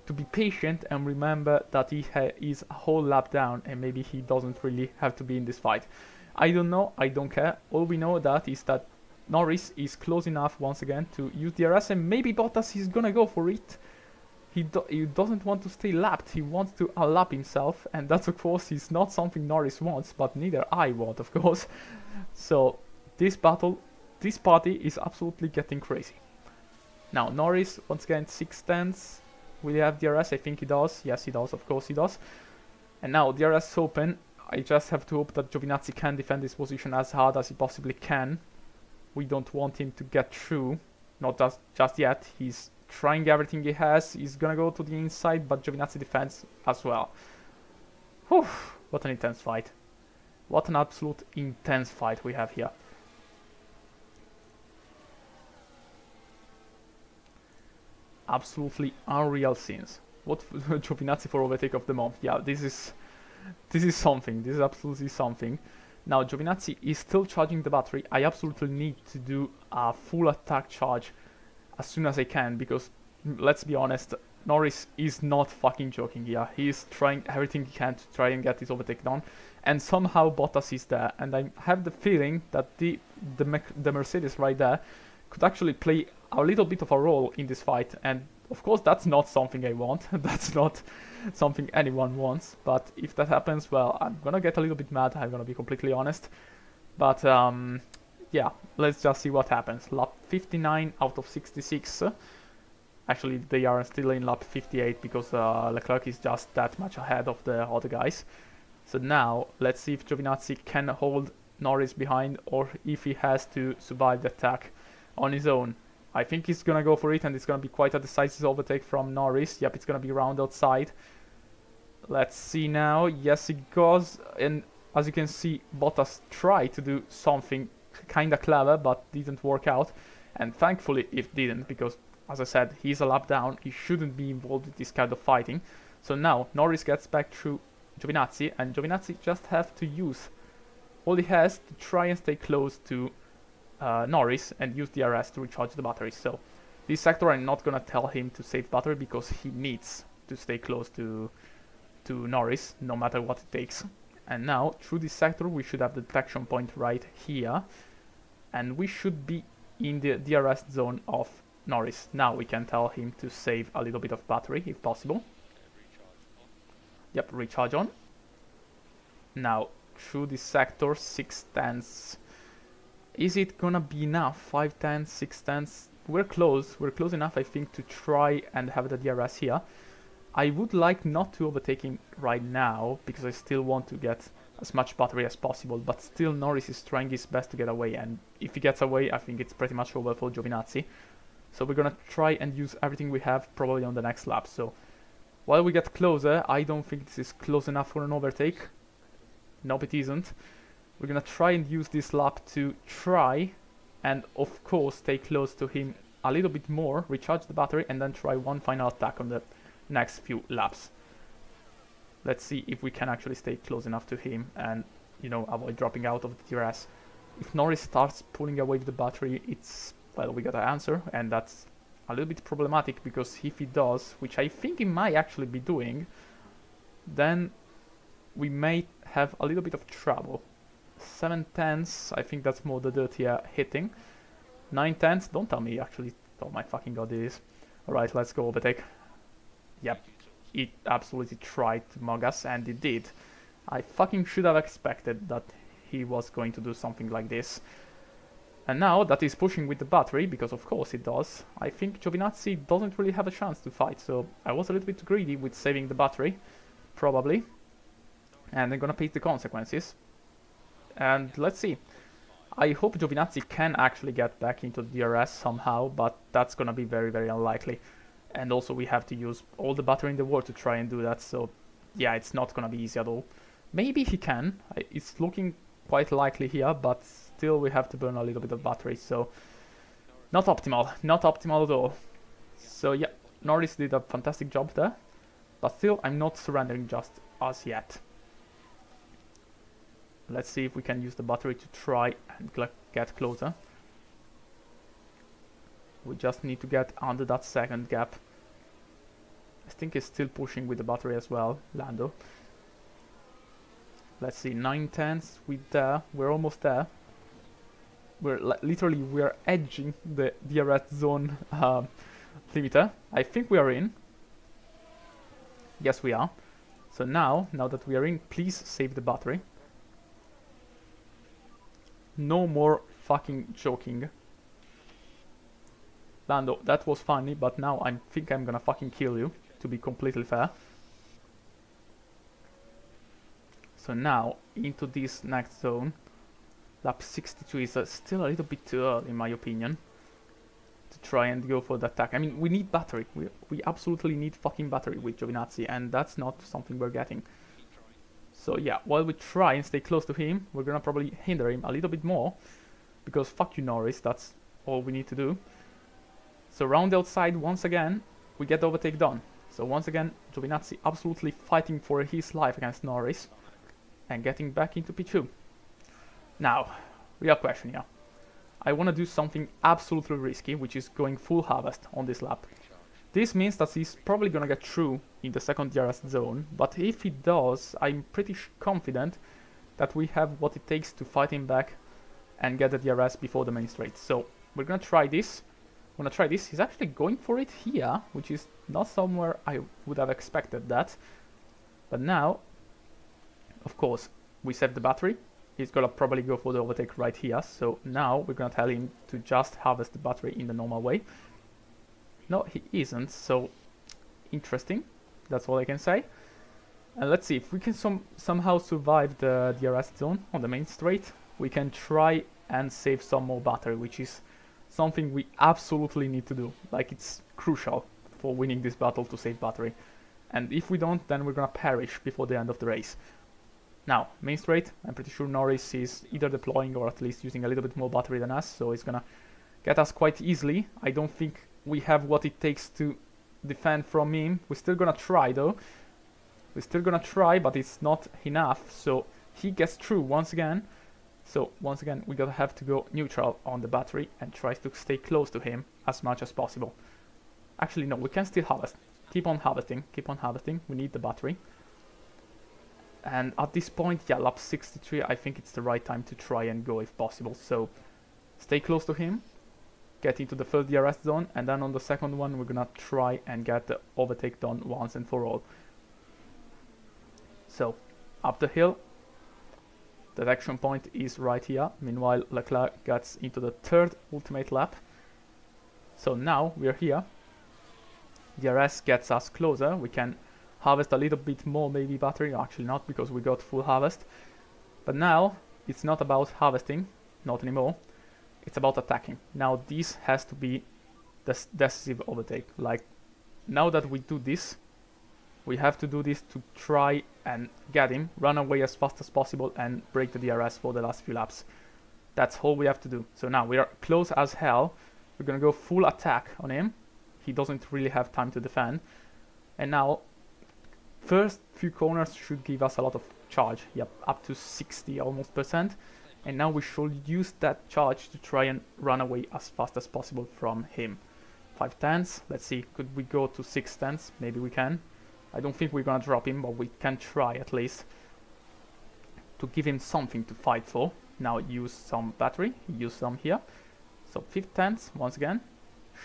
to be patient and remember that he is a whole lap down and maybe he doesn't really have to be in this fight? I don't know, I don't care. All we know that is that Norris is close enough once again to use DRS, and maybe Bottas is gonna go for it. He doesn't want to stay lapped, he wants to unlap himself, and that's of course is not something Norris wants, but neither I want, of course. So this battle, this party is absolutely getting crazy. Now Norris, once again, 6 tenths. Will he have DRS? I think he does. Yes, he does, of course he does. And now DRS is open. I just have to hope that Giovinazzi can defend his position as hard as he possibly can. We don't want him to get through, not just yet. He's trying everything he has. He's gonna go to the inside, but Giovinazzi defends as well. Whew, what an intense fight. What an absolute intense fight we have here. Absolutely unreal scenes. What Giovinazzi for overtake of the month. Yeah, this is something. This is absolutely something. Now Giovinazzi is still charging the battery. I absolutely need to do a full attack charge as soon as I can, because let's be honest, Norris is not fucking joking here. He is trying everything he can to try and get his overtake done, and somehow Bottas is there, and I have the feeling that the Mercedes right there could actually play a little bit of a role in this fight, and of course that's not something I want. That's not something anyone wants, but if that happens, well, I'm gonna get a little bit mad, I'm gonna be completely honest. But yeah, let's just see what happens. Lap 59 out of 66. Actually, they are still in lap 58 because Leclerc is just that much ahead of the other guys. So now, let's see if Giovinazzi can hold Norris behind, or if he has to survive the attack on his own. I think he's gonna go for it, and it's gonna be quite a decisive overtake from Norris. Yep, it's gonna be round outside. Let's see now. Yes, it goes, and as you can see, Bottas tried to do something kinda clever, but didn't work out, and thankfully it didn't, because as I said, he's a lap down, he shouldn't be involved in this kind of fighting. So now Norris gets back through Giovinazzi, and Giovinazzi just have to use all he has to try and stay close to Norris and use DRS to recharge the battery. So this sector I'm not gonna tell him to save battery, because he needs to stay close to Norris no matter what it takes. And now through this sector we should have the detection point right here, and we should be in the DRS zone of Norris. Now we can tell him to save a little bit of battery if possible. Yep, recharge on. Now through this sector, 6 tenths. Is it gonna be enough? 5 tenths, 6 tenths? We're close enough, I think, to try and have the DRS here. I would like not to overtake him right now, because I still want to get as much battery as possible, but still Norris is trying his best to get away, and if he gets away, I think it's pretty much over for Giovinazzi. So we're gonna try and use everything we have probably on the next lap. So While we get closer, I don't think this is close enough for an overtake. Nope, it isn't. We're gonna try and use this lap to try and of course stay close to him a little bit more, recharge the battery, and then try one final attack on the next few laps. Let's see if we can actually stay close enough to him and, you know, avoid dropping out of the DRS. If Norris starts pulling away with the battery, it's, well, we gotta answer, and that's a little bit problematic, because if he does, which I think he might actually be doing, then we may have a little bit of trouble. 7/10, I think that's more the dirtier hitting. 9/10, don't tell me actually, oh my fucking god it is. Alright, let's go overtake. Yep, it absolutely tried to mug us, and it did. I fucking should have expected that he was going to do something like this. And now that he's pushing with the battery, because of course it does, I think Giovinazzi doesn't really have a chance to fight, so I was a little bit greedy with saving the battery, probably. And I'm gonna pay the consequences. And let's see. I hope Giovinazzi can actually get back into the DRS somehow, but that's gonna be very, very unlikely. And also we have to use all the battery in the world to try and do that, so yeah, it's not gonna be easy at all. Maybe he can, it's looking quite likely here, but still we have to burn a little bit of battery, so not optimal at all. So yeah, Norris did a fantastic job there, but still I'm not surrendering just as yet. Let's see if we can use the battery to try and get closer. We just need to get under that second gap. I think he's still pushing with the battery as well, Lando. Let's see, 9/10, we're almost there. We're literally, we're edging the DRS zone limiter. I think we are in. Yes, we are. So now that we are in, please save the battery. No more fucking joking. Lando, that was funny, but now I think I'm gonna fucking kill you, to be completely fair. So now, into this next zone. Lap 62 is still a little bit too early, in my opinion, to try and go for the attack. I mean, we need battery. We absolutely need fucking battery with Giovinazzi, and that's not something we're getting. So yeah, while we try and stay close to him, we're gonna probably hinder him a little bit more, because fuck you Norris, that's all we need to do. So round the outside once again, we get the overtake done. So once again, Giovinazzi absolutely fighting for his life against Norris, and getting back into P2. Now, real question here. I want to do something absolutely risky, which is going full harvest on this lap. This means that he's probably gonna get through in the second DRS zone, but if he does, I'm pretty confident that we have what it takes to fight him back and get the DRS before the main straight. So we're gonna try this. He's actually going for it here, which is not somewhere I would have expected that. But now, of course, we save the battery. He's gonna probably go for the overtake right here. So now we're gonna tell him to just harvest the battery in the normal way. No, he isn't, so interesting. That's all I can say. And let's see if we can somehow survive the DRS zone on the main straight. We can try and save some more battery, which is something we absolutely need to do. Like, it's crucial for winning this battle to save battery. And if we don't, then we're gonna perish before the end of the race. Now, main straight, I'm pretty sure Norris is either deploying or at least using a little bit more battery than us, so he's gonna get us quite easily. I don't think we have what it takes to defend from him. We're still gonna try though. We're still gonna try, but it's not enough, so he gets through once again. So once again, we're gonna have to go neutral on the battery and try to stay close to him as much as possible. Actually, no, we can still harvest. Keep on harvesting, we need the battery. And at this point, yeah, lap 63, I think it's the right time to try and go if possible. So stay close to him, get into the first DRS zone, and then on the second one, we're gonna try and get the overtake done once and for all. So, up the hill, the detection point is right here. Meanwhile, Leclerc gets into the third ultimate lap. So now we're here. DRS gets us closer. We can harvest a little bit more maybe battery. Actually not, because we got full harvest. But now it's not about harvesting, not anymore. It's about attacking. Now this has to be the decisive overtake. Like, now that we do this, We have to do this to try and get him, run away as fast as possible and break the DRS for the last few laps. That's all we have to do. So now we are close as hell. We're gonna go full attack on him. He doesn't really have time to defend. And now, first few corners should give us a lot of charge. Yep, up to 60 almost %. And now we should use that charge to try and run away as fast as possible from him. 5 tenths. Let's see, could we go to 6 tenths? Maybe we can. I don't think we're gonna drop him, but we can try at least to give him something to fight for. Now use some battery, use some here. So 5 tenths once again.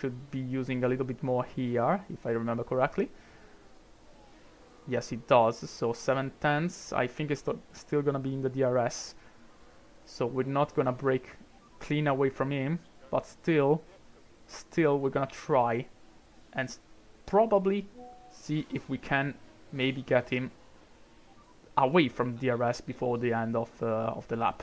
Should be using a little bit more here, if I remember correctly. Yes, it does. So 7 tenths. I think it's still gonna be in the DRS. So we're not gonna break clean away from him, but still we're gonna try and probably see if we can maybe get him away from DRS before the end of the lap.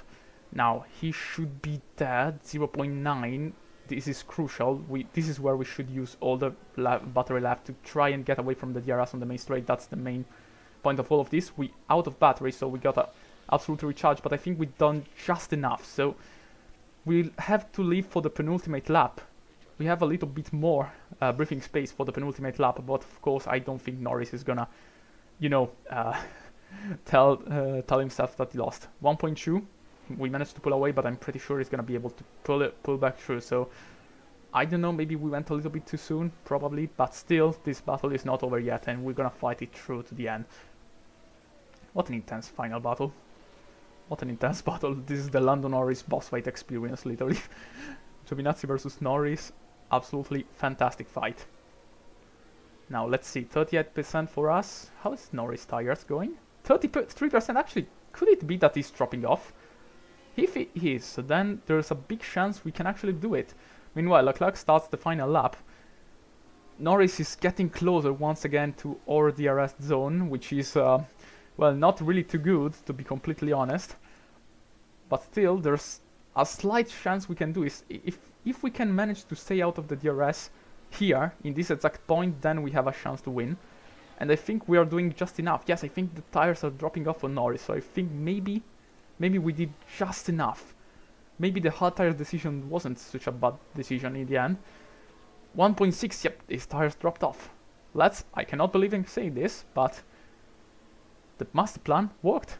Now he should be dead. 0.9. This is crucial. This is where we should use all the battery left to try and get away from the DRS on the main straight. That's the main point of all of this. We out of battery, so we got to absolutely recharge, but I think we've done just enough. So we'll have to leave for the penultimate lap. We have a little bit more breathing space for the penultimate lap, but of course I don't think Norris is gonna, you know, tell himself that he lost. 1.2. We managed to pull away, but I'm pretty sure he's gonna be able to pull back through. So I don't know, maybe we went a little bit too soon, probably, but still this battle is not over yet and we're gonna fight it through to the end. What an intense final battle. What an intense battle. This is the Lando Norris boss fight experience, literally. Giovinazzi versus Norris, absolutely fantastic fight. Now let's see, 38% for us. How is Norris tires going? 33%. Actually, could it be that he's dropping off? If it is, then there's a big chance we can actually do it. Meanwhile, Leclerc starts the final lap. Norris is getting closer once again to our DRS zone, which is, well, not really too good, to be completely honest. But still, there's a slight chance we can do is if we can manage to stay out of the DRS here, in this exact point, then we have a chance to win. And I think we are doing just enough. Yes, I think the tires are dropping off on Norris, so I think maybe we did just enough. Maybe the hard tires decision wasn't such a bad decision in the end. 1.6, yep, his tires dropped off. I cannot believe in saying this, but the master plan worked.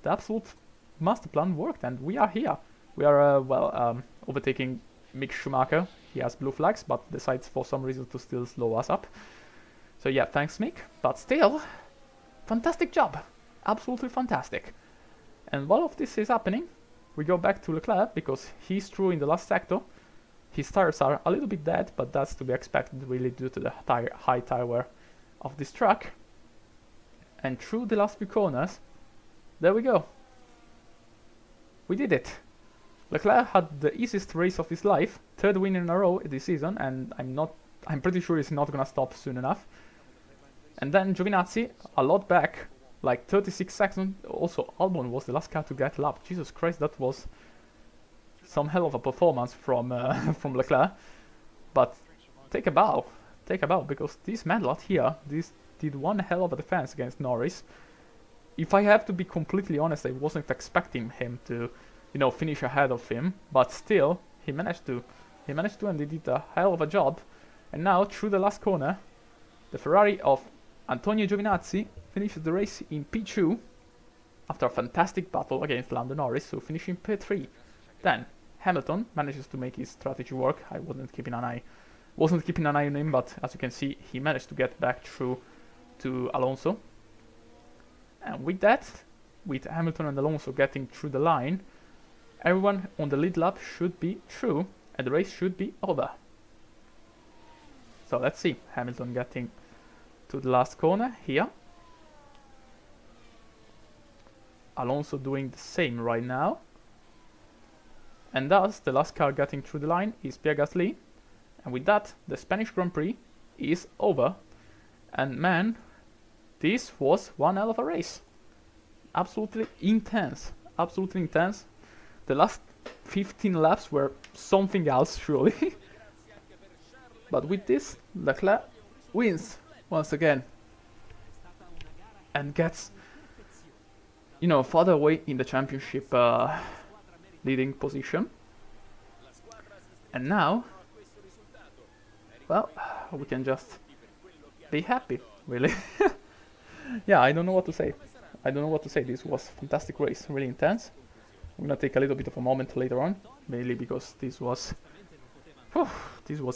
The absolute master plan worked, and we are here. We are, overtaking Mick Schumacher. He has blue flags, but decides for some reason to still slow us up. So yeah, thanks Mick, but still, fantastic job. Absolutely fantastic. And while all of this is happening, we go back to Leclerc because he's through in the last sector. His tires are a little bit dead, but that's to be expected really due to the high tire wear of this track. And through the last few corners, there we go. We did it. Leclerc had the easiest race of his life, 3rd win in a row this season, and I'm pretty sure he's not gonna stop soon enough. And then Giovinazzi, a lot back, like 36 seconds. Also, Albon was the last car to get lapped. Jesus Christ, that was some hell of a performance from from Leclerc. But take a bow, because this mad lot here, this did one hell of a defense against Norris. If I have to be completely honest, I wasn't expecting him to, you know, finish ahead of him, but still, he managed to, and he did a hell of a job. And now, through the last corner, the Ferrari of Antonio Giovinazzi finishes the race in P2 after a fantastic battle against Lando Norris, so finishing P3. Then Hamilton manages to make his strategy work. I wasn't keeping an eye on him, but as you can see, he managed to get back through to Alonso. And with that, with Hamilton and Alonso getting through the line, everyone on the lead lap should be through, and the race should be over. So let's see, Hamilton getting to the last corner here. Alonso doing the same right now. And thus, the last car getting through the line is Pierre Gasly. And with that, the Spanish Grand Prix is over. And man, this was one hell of a race. Absolutely intense. Absolutely intense. The last 15 laps were something else, surely. But with this, Leclerc wins once again. and gets, farther away in the championship leading position. And now, well, we can just be happy, really. Yeah, I don't know what to say. This was a fantastic race, really intense. I'm gonna take a little bit of a moment later on, mainly because this was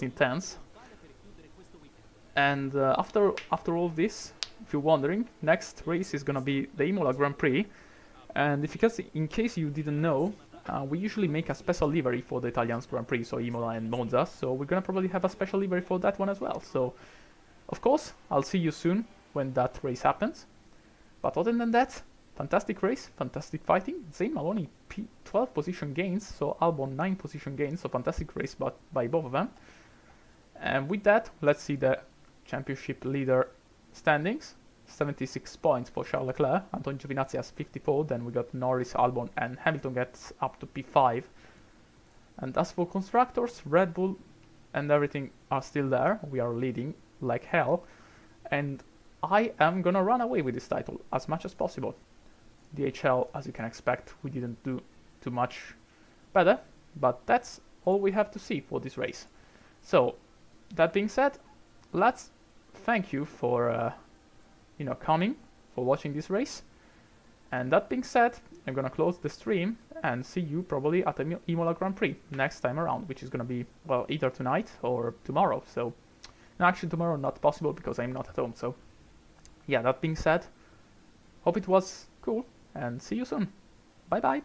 intense. And after all this, if you're wondering, next race is gonna be the Imola Grand Prix. And in case you didn't know, we usually make a special livery for the Italians Grand Prix, so Imola and Monza. So we're gonna probably have a special livery for that one as well. So, of course, I'll see you soon when that race happens. But other than that, fantastic race, fantastic fighting. Zayn Maloney 12 position gains, so Albon 9 position gains, so fantastic race by both of them. And with that, let's see the championship leader standings. 76 points for Charles Leclerc, Antonio Giovinazzi has 54, then we got Norris, Albon and Hamilton gets up to P5. And as for constructors, Red Bull and everything are still there, we are leading like hell, and I am gonna run away with this title as much as possible. DHL, as you can expect, we didn't do too much better, but that's all we have to see for this race. So, that being said, let's thank you for coming, for watching this race. And that being said, I'm gonna close the stream and see you probably at the Imola Grand Prix next time around, which is gonna be, well, either tonight or tomorrow. So, no, actually tomorrow not possible because I'm not at home. So, yeah, that being said, hope it was cool and see you soon. Bye bye.